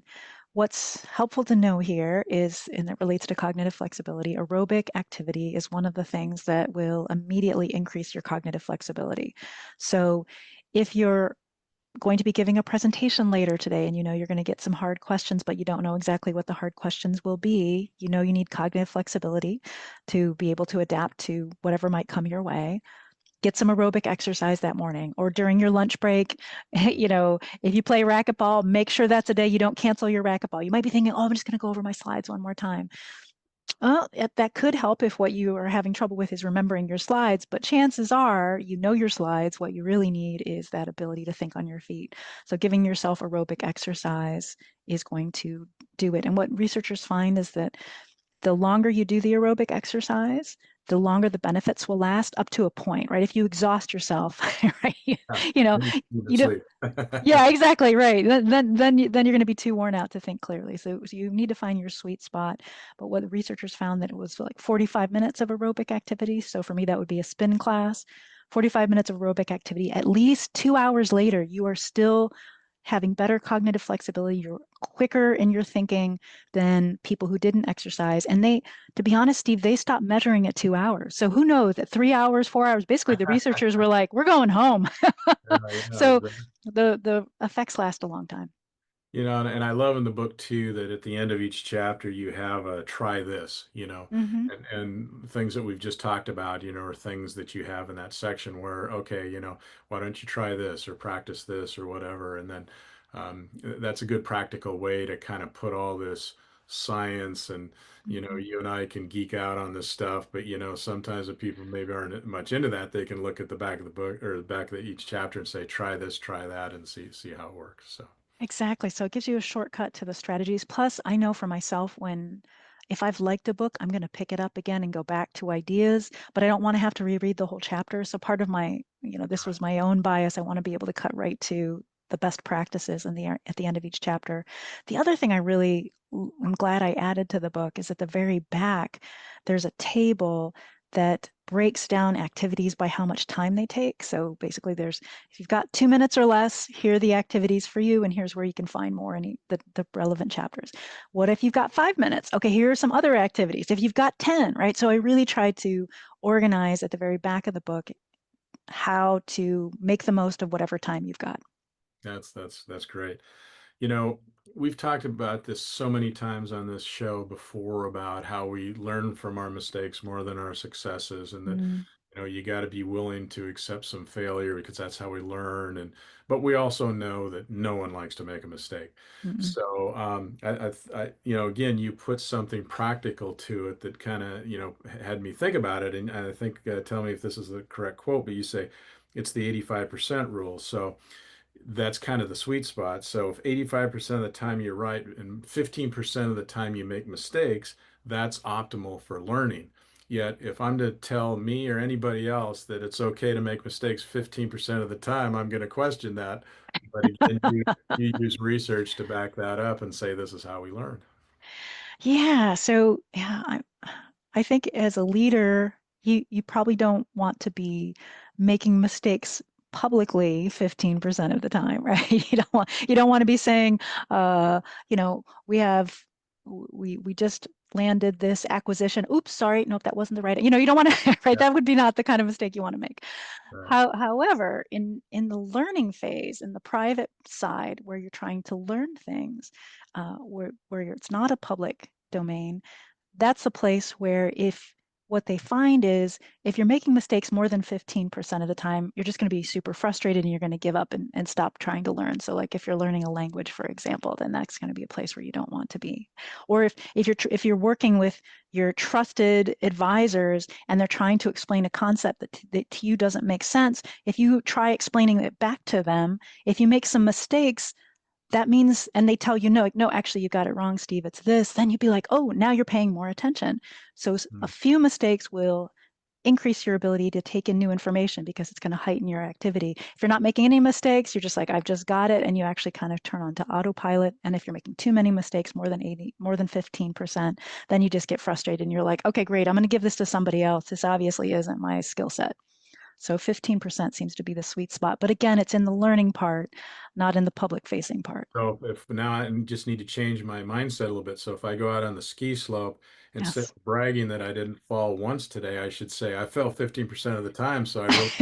what's helpful to know here is, and it relates to cognitive flexibility, aerobic activity is one of the things that will immediately increase your cognitive flexibility. So if you're going to be giving a presentation later today, and you know you're going to get some hard questions, but you don't know exactly what the hard questions will be. You know you need cognitive flexibility to be able to adapt to whatever might come your way. Get some aerobic exercise that morning or during your lunch break. You know, if you play racquetball, make sure that's a day you don't cancel your racquetball. You might be thinking, oh, I'm just going to go over my slides one more time. Well, that could help if what you are having trouble with is remembering your slides, but chances are you know your slides. What you really need is that ability to think on your feet. So giving yourself aerobic exercise is going to do it. And what researchers find is that the longer you do the aerobic exercise, the longer the benefits will last up to a point, right? If you exhaust yourself, right? Yeah. You know, Then you need to you don't, sleep. yeah, exactly right. Then you're going to be too worn out to think clearly. So you need to find your sweet spot. But what the researchers found that it was like 45 minutes of aerobic activity. So for me, that would be a spin class. 45 minutes of aerobic activity. At least 2 hours later, you are still having better cognitive flexibility. You're quicker in your thinking than people who didn't exercise. And they, to be honest, Steve, they stopped measuring at 2 hours. So who knows at 3 hours, 4 hours, basically the researchers were like, we're going home. Yeah, yeah, So exactly. the effects last a long time. And I love in the book too that at the end of each chapter you have a try this, Hmm. and things that we've just talked about, are things that you have in that section where, okay, why don't you try this or practice this or whatever, and then that's a good practical way to kind of put all this science and Hmm. you and I can geek out on this stuff, but sometimes if people maybe aren't much into that, they can look at the back of the book or the back of each chapter and say, try this, try that, and see how it works. So. Exactly. So it gives you a shortcut to the strategies. Plus, I know for myself when if I've liked a book, I'm going to pick it up again and go back to ideas, but I don't want to have to reread the whole chapter. So part of my, this was my own bias. I want to be able to cut right to the best practices in at the end of each chapter. The other thing I'm glad I added to the book is at the very back, there's a table that breaks down activities by how much time they take. So basically there's if you've got 2 minutes or less, here are the activities for you, and here's where you can find more in the relevant chapters. What if you've got 5 minutes? Okay, here are some other activities. If you've got 10, right? So I really tried to organize at the very back of the book how to make the most of whatever time you've got. That's great. You know, we've talked about this so many times on this show before about how we learn from our mistakes more than our successes, and that Mm, you got to be willing to accept some failure because that's how we learn. And but we also know that no one likes to make a mistake. mm, So again, you put something practical to it that kind of had me think about it, and I think tell me if this is the correct quote, but you say it's the 85% rule. So that's kind of the sweet spot. So if 85% of the time you're right and 15% of the time you make mistakes, that's optimal for learning. Yet if I'm to tell me or anybody else that it's okay to make mistakes 15% of the time, I'm going to question that. But again, you use research to back that up and say this is how we learn. yeah. So yeah, I think as a leader, you probably don't want to be making mistakes publicly 15% of the time, right? You don't want to be saying, we just landed this acquisition. Oops, sorry, nope, that wasn't the right. You don't want to, right? Yeah, That would be not the kind of mistake you want to make. right. However, in the learning phase, in the private side, where you're trying to learn things, where it's not a public domain, that's a place where if what they find is if you're making mistakes more than 15% of the time, you're just going to be super frustrated and you're going to give up and stop trying to learn. So like if you're learning a language, for example, then that's going to be a place where you don't want to be. Or if you're working with your trusted advisors and they're trying to explain a concept that to you doesn't make sense, if you try explaining it back to them, if you make some mistakes, that means, and they tell you, no, like, no, actually, you got it wrong, Steve, it's this, then you'd be like, oh, now you're paying more attention. So a Mm. few mistakes will increase your ability to take in new information because it's going to heighten your activity. If you're not making any mistakes, you're just like, I've just got it. And you actually kind of turn on to autopilot. And if you're making too many mistakes, more than 15%, then you just get frustrated and you're like, okay, great, I'm going to give this to somebody else. This obviously isn't my skill set. So 15% seems to be the sweet spot. But again, it's in the learning part, not in the public facing part. So if now I just need to change my mindset a little bit. So if I go out on the ski slope, instead Yes. of bragging that I didn't fall once today, I should say I fell 15% of the time. So I really,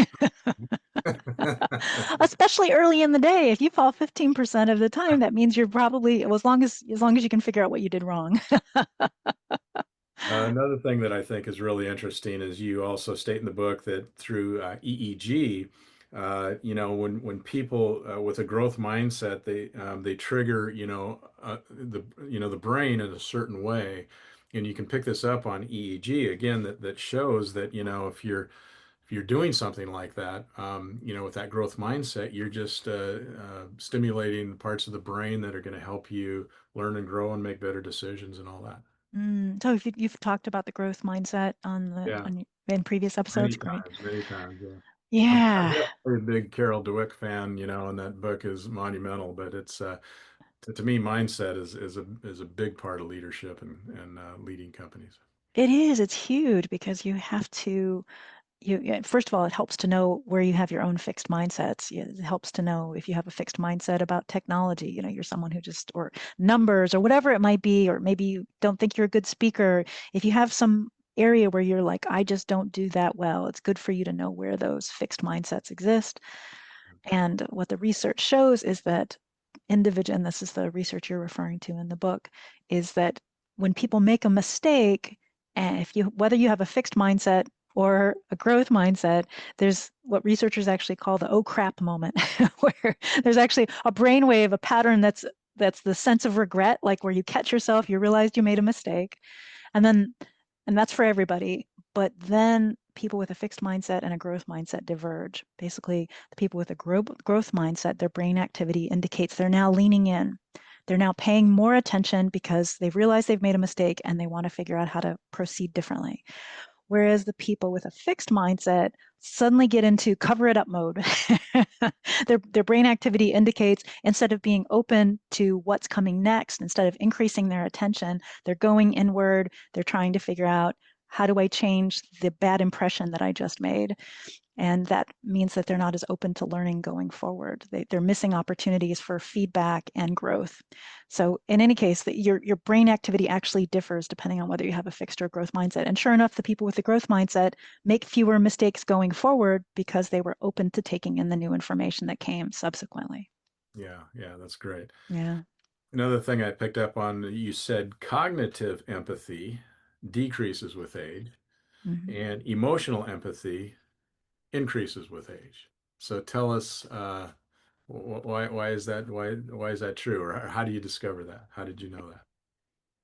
Especially early in the day. If you fall 15% of the time, that means you're probably, well, as long as you can figure out what you did wrong. Another thing that I think is really interesting is you also state in the book that through EEG, when people with a growth mindset, they trigger, the brain in a certain way, and you can pick this up on EEG again. That shows that if you're doing something like that, with that growth mindset, you're just stimulating the parts of the brain that are going to help you learn and grow and make better decisions and all that. So if you've talked about the growth mindset Yeah. in previous episodes, Many great. times, many times. Yeah. I'm Yeah, definitely a big Carol Dweck fan, and that book is monumental. But it's to me, mindset is a big part of leadership and leading companies. it is. It's huge because you have to first of all, it helps to know where you have your own fixed mindsets. It helps to know if you have a fixed mindset about technology, you're someone who just, or numbers or whatever it might be, or maybe you don't think you're a good speaker. If you have some area where you're like, I just don't do that well, it's good for you to know where those fixed mindsets exist. And what the research shows is that individual, and this is the research you're referring to in the book, is that when people make a mistake, and if you whether you have a fixed mindset or a growth mindset, there's what researchers actually call the oh crap moment, where there's actually a brainwave, a pattern that's the sense of regret, like where you catch yourself, you realized you made a mistake, and then and that's for everybody. But then people with a fixed mindset and a growth mindset diverge. Basically, the people with a growth mindset, their brain activity indicates they're now leaning in. They're now paying more attention because they've realized they've made a mistake and they want to figure out how to proceed differently. Whereas the people with a fixed mindset suddenly get into cover it up mode. Their brain activity indicates instead of being open to what's coming next, instead of increasing their attention, they're going inward. They're trying to figure out, how do I change the bad impression that I just made? And that means that they're not as open to learning going forward. They're missing opportunities for feedback and growth. So in any case, your brain activity actually differs depending on whether you have a fixed or growth mindset. And sure enough, the people with the growth mindset make fewer mistakes going forward because they were open to taking in the new information that came subsequently. Yeah, yeah, that's great. Yeah. Another thing I picked up on, you said cognitive empathy decreases with age, Mhm. and emotional empathy increases with age. So tell us, why is that why is that true, or how do you discover that? How did you know that?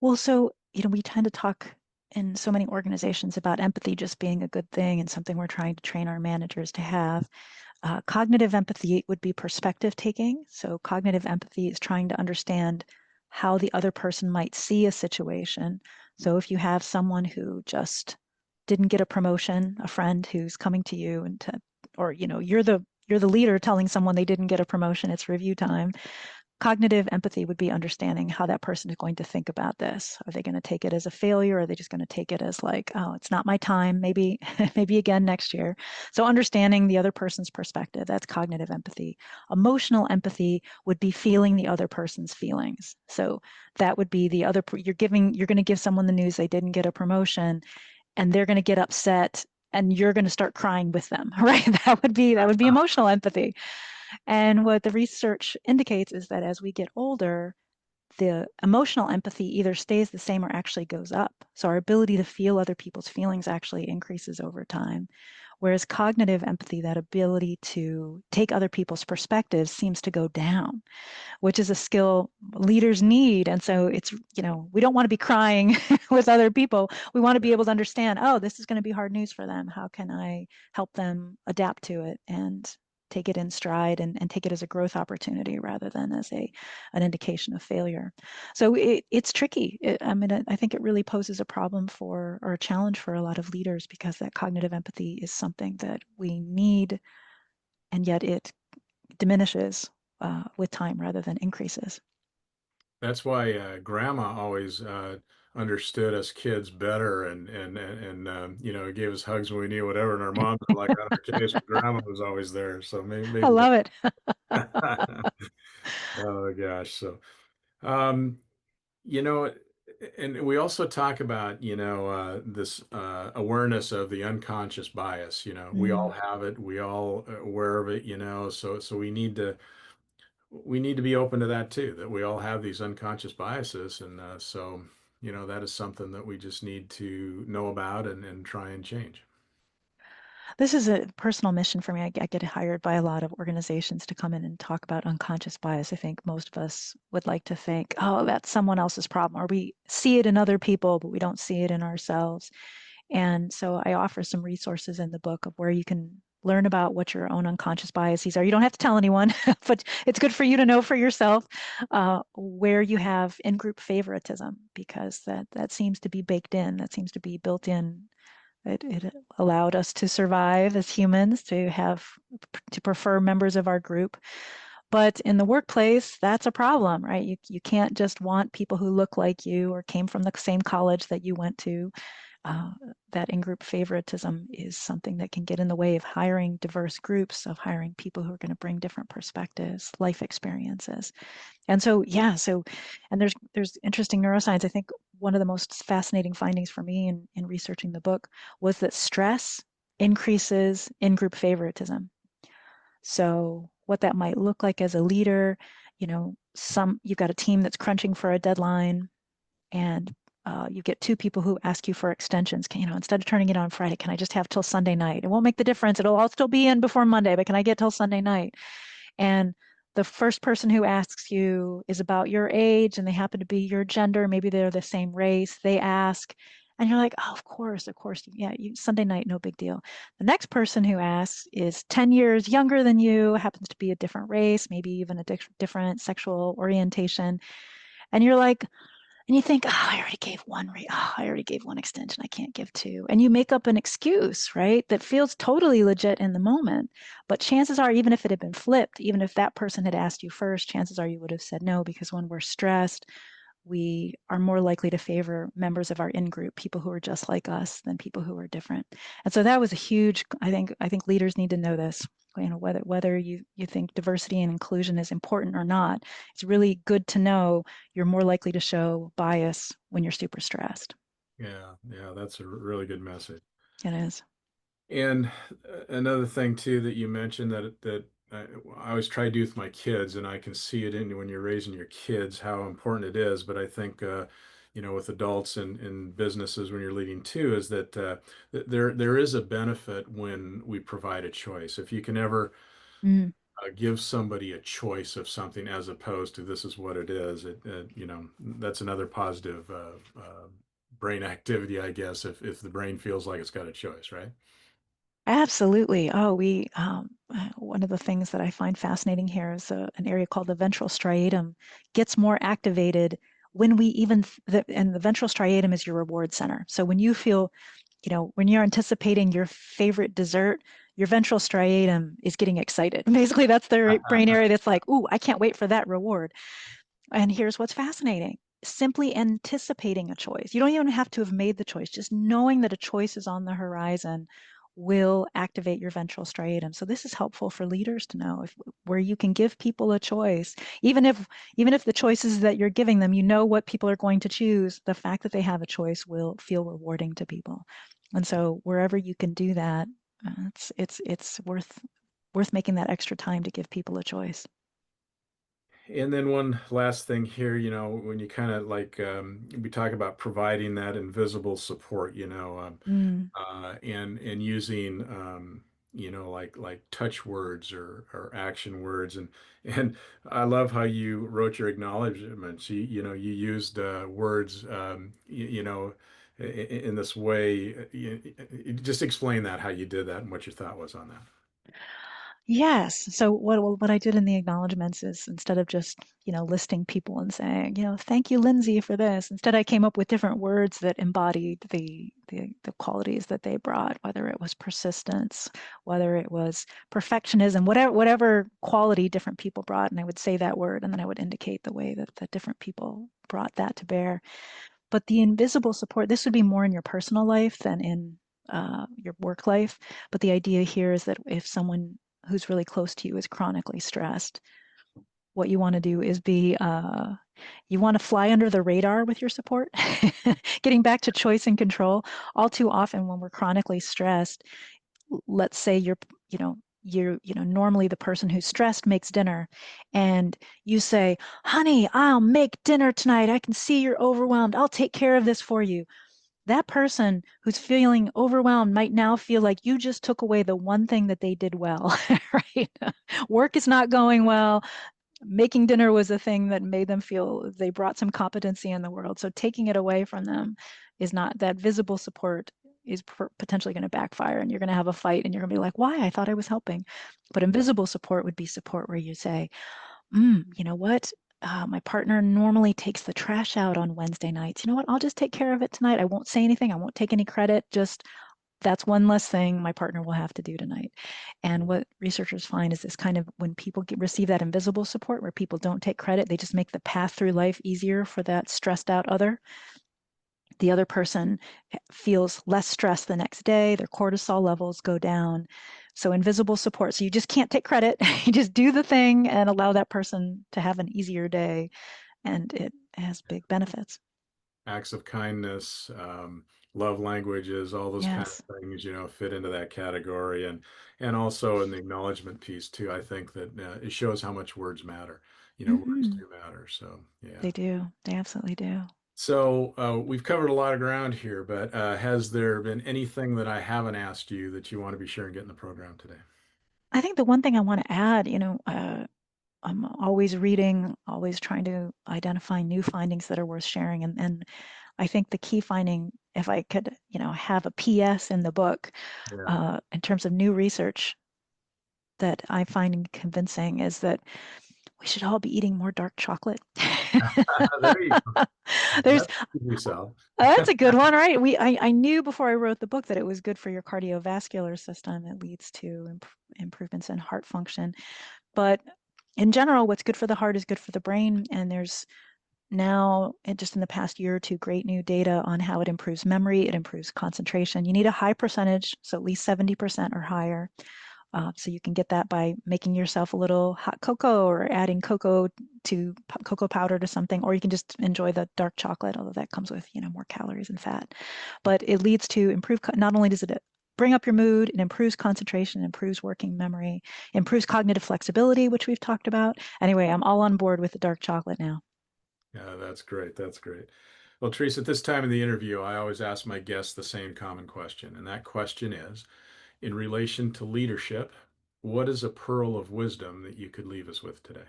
Well, so, we tend to talk in so many organizations about empathy just being a good thing and something we're trying to train our managers to have. Cognitive empathy would be perspective taking. So, cognitive empathy is trying to understand how the other person might see a situation. So, if you have someone who just didn't get a promotion, a friend who's coming to you or you're the leader telling someone they didn't get a promotion, it's review time. Cognitive empathy would be understanding how that person is going to think about this. Are they going to take it as a failure? Or are they just going to take it as like, oh, it's not my time, maybe maybe again next year? So understanding the other person's perspective, that's cognitive empathy. Emotional empathy would be feeling the other person's feelings. So that would be you're going to give someone the news they didn't get a promotion, and they're going to get upset, and you're going to start crying with them, right? That would be emotional empathy. And what the research indicates is that as we get older, the emotional empathy either stays the same or actually goes up. So our ability to feel other people's feelings actually increases over time. Whereas cognitive empathy, that ability to take other people's perspectives, seems to go down, which is a skill leaders need. And so we don't want to be crying with other people. We want to be able to understand, oh, this is going to be hard news for them. How can I help them adapt to it and take it in stride and take it as a growth opportunity rather than as an indication of failure. So it's tricky. I mean, I think it really poses a problem or a challenge for a lot of leaders because that cognitive empathy is something that we need, and yet it diminishes with time rather than increases. That's why grandma always understood us kids better and gave us hugs when we need whatever. And our moms were like on our case, but grandma was always there. So I maybe love it. that. Oh gosh. So, um, you know, And we also talk about, this awareness of the unconscious bias. We all Mm. have it. We all are aware of it. So we need to be open to that too. That we all have these unconscious biases, and so that is something that we just need to know about and try and change. This is a personal mission for me. I get hired by a lot of organizations to come in and talk about unconscious bias. I think most of us would like to think, oh, that's someone else's problem, or we see it in other people, but we don't see it in ourselves. And so I offer some resources in the book of where you can learn about what your own unconscious biases are. You don't have to tell anyone, but it's good for you to know for yourself where you have in-group favoritism, because that seems to be baked in, that seems to be built in. It allowed us to survive as humans, to prefer members of our group. But in the workplace, that's a problem, right? You can't just want people who look like you or came from the same college that you went to. uh, that in-group favoritism is something that can get in the way of hiring diverse groups, of hiring people who are going to bring different perspectives, life experiences. And so, yeah, and there's interesting neuroscience. I think one of the most fascinating findings for me in researching the book was that stress increases in-group favoritism. So what that might look like as a leader, you've got a team that's crunching for a deadline, and you get two people who ask you for extensions. Instead of turning it on Friday, can I just have till Sunday night? It won't make the difference. I'll still be in before Monday, but can I get till Sunday night? And the first person who asks you is about your age and they happen to be your gender. Maybe they're the same race. They ask, and you're like, oh, of course. Yeah, Sunday night, no big deal. The next person who asks is 10 years younger than you, happens to be a different race, maybe even a different sexual orientation. And you're like, and you think, oh, I already gave one extension. I can't give two. And you make up an excuse, right? That feels totally legit in the moment. But chances are, even if it had been flipped, even if that person had asked you first, chances are you would have said no, because when we're stressed, we are more likely to favor members of our in-group, people who are just like us, than people who are different. And so that was a huge, I think leaders need to know this. Whether you think diversity and inclusion is important or not, it's really good to know you're more likely to show bias when you're super stressed. Yeah, yeah, that's a really good message. It is. And another thing too that you mentioned that I always try to do with my kids, and I can see it in when you're raising your kids how important it is. But I think with adults and businesses when you're leading too, is that there is a benefit when we provide a choice. If you can ever Mm. give somebody a choice of something as opposed to this is what it is, that's another positive brain activity, I guess, if the brain feels like it's got a choice, right? Absolutely. Oh, one of the things that I find fascinating here is an area called the ventral striatum gets more activated when we and the ventral striatum is your reward center. So when you feel, when you're anticipating your favorite dessert, your ventral striatum is getting excited. Basically, that's the brain area that's like, ooh, I can't wait for that reward. And here's what's fascinating. Simply anticipating a choice. You don't even have to have made the choice. Just knowing that a choice is on the horizon will activate your ventral striatum. So this is helpful for leaders to know, where you can give people a choice, even if the choices that you're giving them, what people are going to choose. The fact that they have a choice will feel rewarding to people. And so wherever you can do that, it's worth making that extra time to give people a choice. And then one last thing here, when you kind of like we talk about providing that invisible support, Mm. and using like touch words or action words, and I love how you wrote your acknowledgments. You used words in this way. Just explain that, how you did that and what your thought was on that. Yes. So what I did in the acknowledgments is, instead of just, listing people and saying, thank you, Lindsay, for this, instead I came up with different words that embodied the qualities that they brought, whether it was persistence, whether it was perfectionism, whatever quality different people brought, and I would say that word, and then I would indicate the way that the different people brought that to bear. But the invisible support, this would be more in your personal life than in your work life. But the idea here is that if someone who's really close to you is chronically stressed, what you want to do is be You want to fly under the radar with your support. Getting back to choice and control, all too often when we're chronically stressed, let's say you know, normally the person who's stressed makes dinner and you say, honey, I'll make dinner tonight. I can see you're overwhelmed. I'll take care of this for you. That person who's feeling overwhelmed might now feel like you just took away the one thing that they did well, right? Work is not going well. Making dinner was a thing that made them feel they brought some competency in the world. So taking it away from them is not that visible support is potentially going to backfire and you're going to have a fight and you're going to be like, why? I thought I was helping. But invisible support would be support where you say, you know what? My partner normally takes the trash out on Wednesday nights. You know what? I'll just take care of it tonight. I won't say anything. I won't take any credit. Just that's one less thing my partner will have to do tonight. And what researchers find is this kind of when people receive that invisible support where people don't take credit, they just make the path through life easier for that stressed out other. The other person feels less stressed the next day, their cortisol levels go down. So invisible support. So you just can't take credit. You just do the thing and allow that person to have an easier day. And it has big benefits. Acts of kindness, love languages, all those kind Yes. of things, fit into that category. And also in the acknowledgement piece too, I think that it shows how much words matter. Words Hmm. do matter. So yeah. They do. They absolutely do. So we've covered a lot of ground here, but has there been anything that I haven't asked you that you want to be sure and get in the program today? I think the one thing I want to add, I'm always reading, always trying to identify new findings that are worth sharing. And I think the key finding, if I could, have a PS in the book, Yeah. in terms of new research that I find convincing is that we should all be eating more dark chocolate. There you go. There's That's yourself. that's a good one, right? I knew before I wrote the book that it was good for your cardiovascular system. It leads to improvements in heart function. But in general, what's good for the heart is good for the brain. And there's now, just in the past year or two, great new data on how it improves memory, it improves concentration. You need a high percentage, so at least 70% or higher. So you can get that by making yourself a little hot cocoa or adding cocoa powder to something, or you can just enjoy the dark chocolate, although that comes with more calories and fat. But it leads to improved. Not only does it bring up your mood, it improves concentration, improves working memory, improves cognitive flexibility, which we've talked about. Anyway, I'm all on board with the dark chocolate now. Yeah, that's great. That's great. Well, Teresa, at this time in the interview, I always ask my guests the same common question. And that question is, in relation to leadership, what is a pearl of wisdom that you could leave us with today?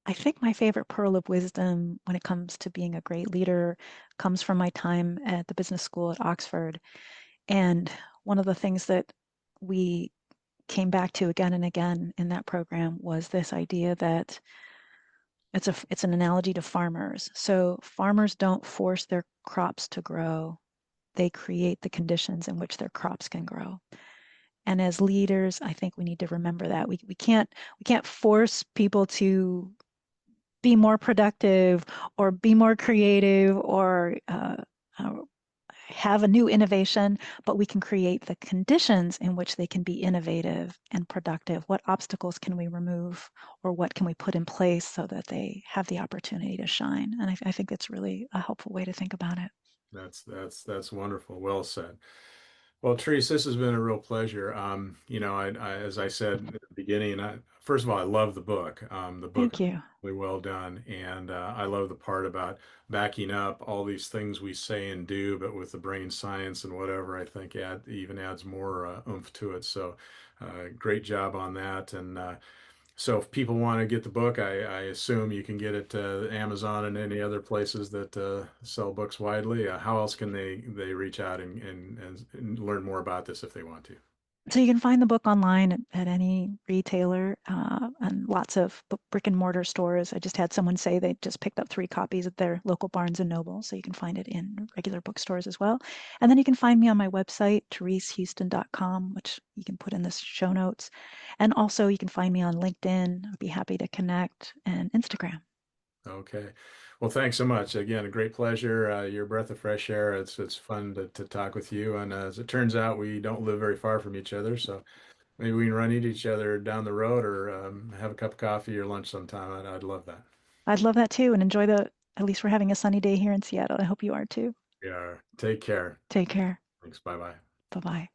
I think my favorite pearl of wisdom when it comes to being a great leader comes from my time at the business school at Oxford. And one of the things that we came back to again and again in that program was this idea that it's an analogy to farmers. So farmers don't force their crops to grow. They create the conditions in which their crops can grow. And as leaders, I think we need to remember that. We can't force people to be more productive or be more creative or uh, have a new innovation, but we can create the conditions in which they can be innovative and productive. What obstacles can we remove or what can we put in place so that they have the opportunity to shine? And I think that's really a helpful way to think about it. That's wonderful. Well said. Well, Therese, this has been a real pleasure. As I said at the beginning, first of all, I love the book. The book Thank is you. really well done, and I love the part about backing up all these things we say and do, but with the brain science and whatever, I think even adds more oomph to it. So, great job on that. And so if people want to get the book, I assume you can get it Amazon and any other places that sell books widely. How else can they reach out and learn more about this if they want to? So you can find the book online at any retailer and lots of brick and mortar stores. I just had someone say they just picked up 3 copies at their local Barnes and Noble, so you can find it in regular bookstores as well. And then you can find me on my website, theresehuston.com, which you can put in the show notes. And also you can find me on LinkedIn. I'd be happy to connect, and Instagram. Okay. Well, thanks so much. Again, a great pleasure. You're a breath of fresh air. It's fun to talk with you. And as it turns out, we don't live very far from each other, so maybe we can run into each other down the road or have a cup of coffee or lunch sometime. I'd love that. I'd love that too, and enjoy at least we're having a sunny day here in Seattle. I hope you are too. Yeah. Take care. Take care. Thanks. Bye bye. Bye-bye.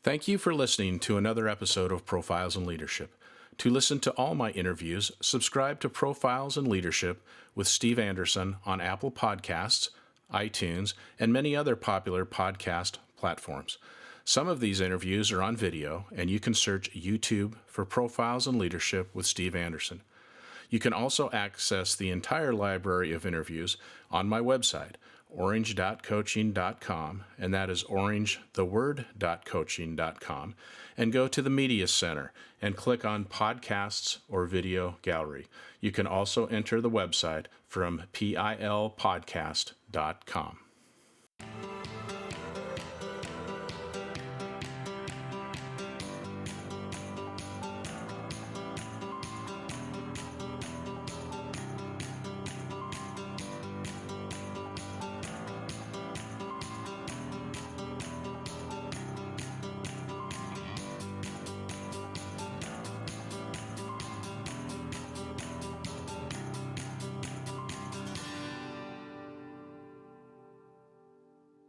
Thank you for listening to another episode of Profiles in Leadership. To listen to all my interviews, subscribe to Profiles in Leadership with Steve Anderson on Apple Podcasts, iTunes, and many other popular podcast platforms. Some of these interviews are on video, and you can search YouTube for Profiles in Leadership with Steve Anderson. You can also access the entire library of interviews on my website, orange.coaching.com, and that is orangetheword.coaching.com, and go to the Media Center and click on Podcasts or Video Gallery. You can also enter the website from pilpodcast.com.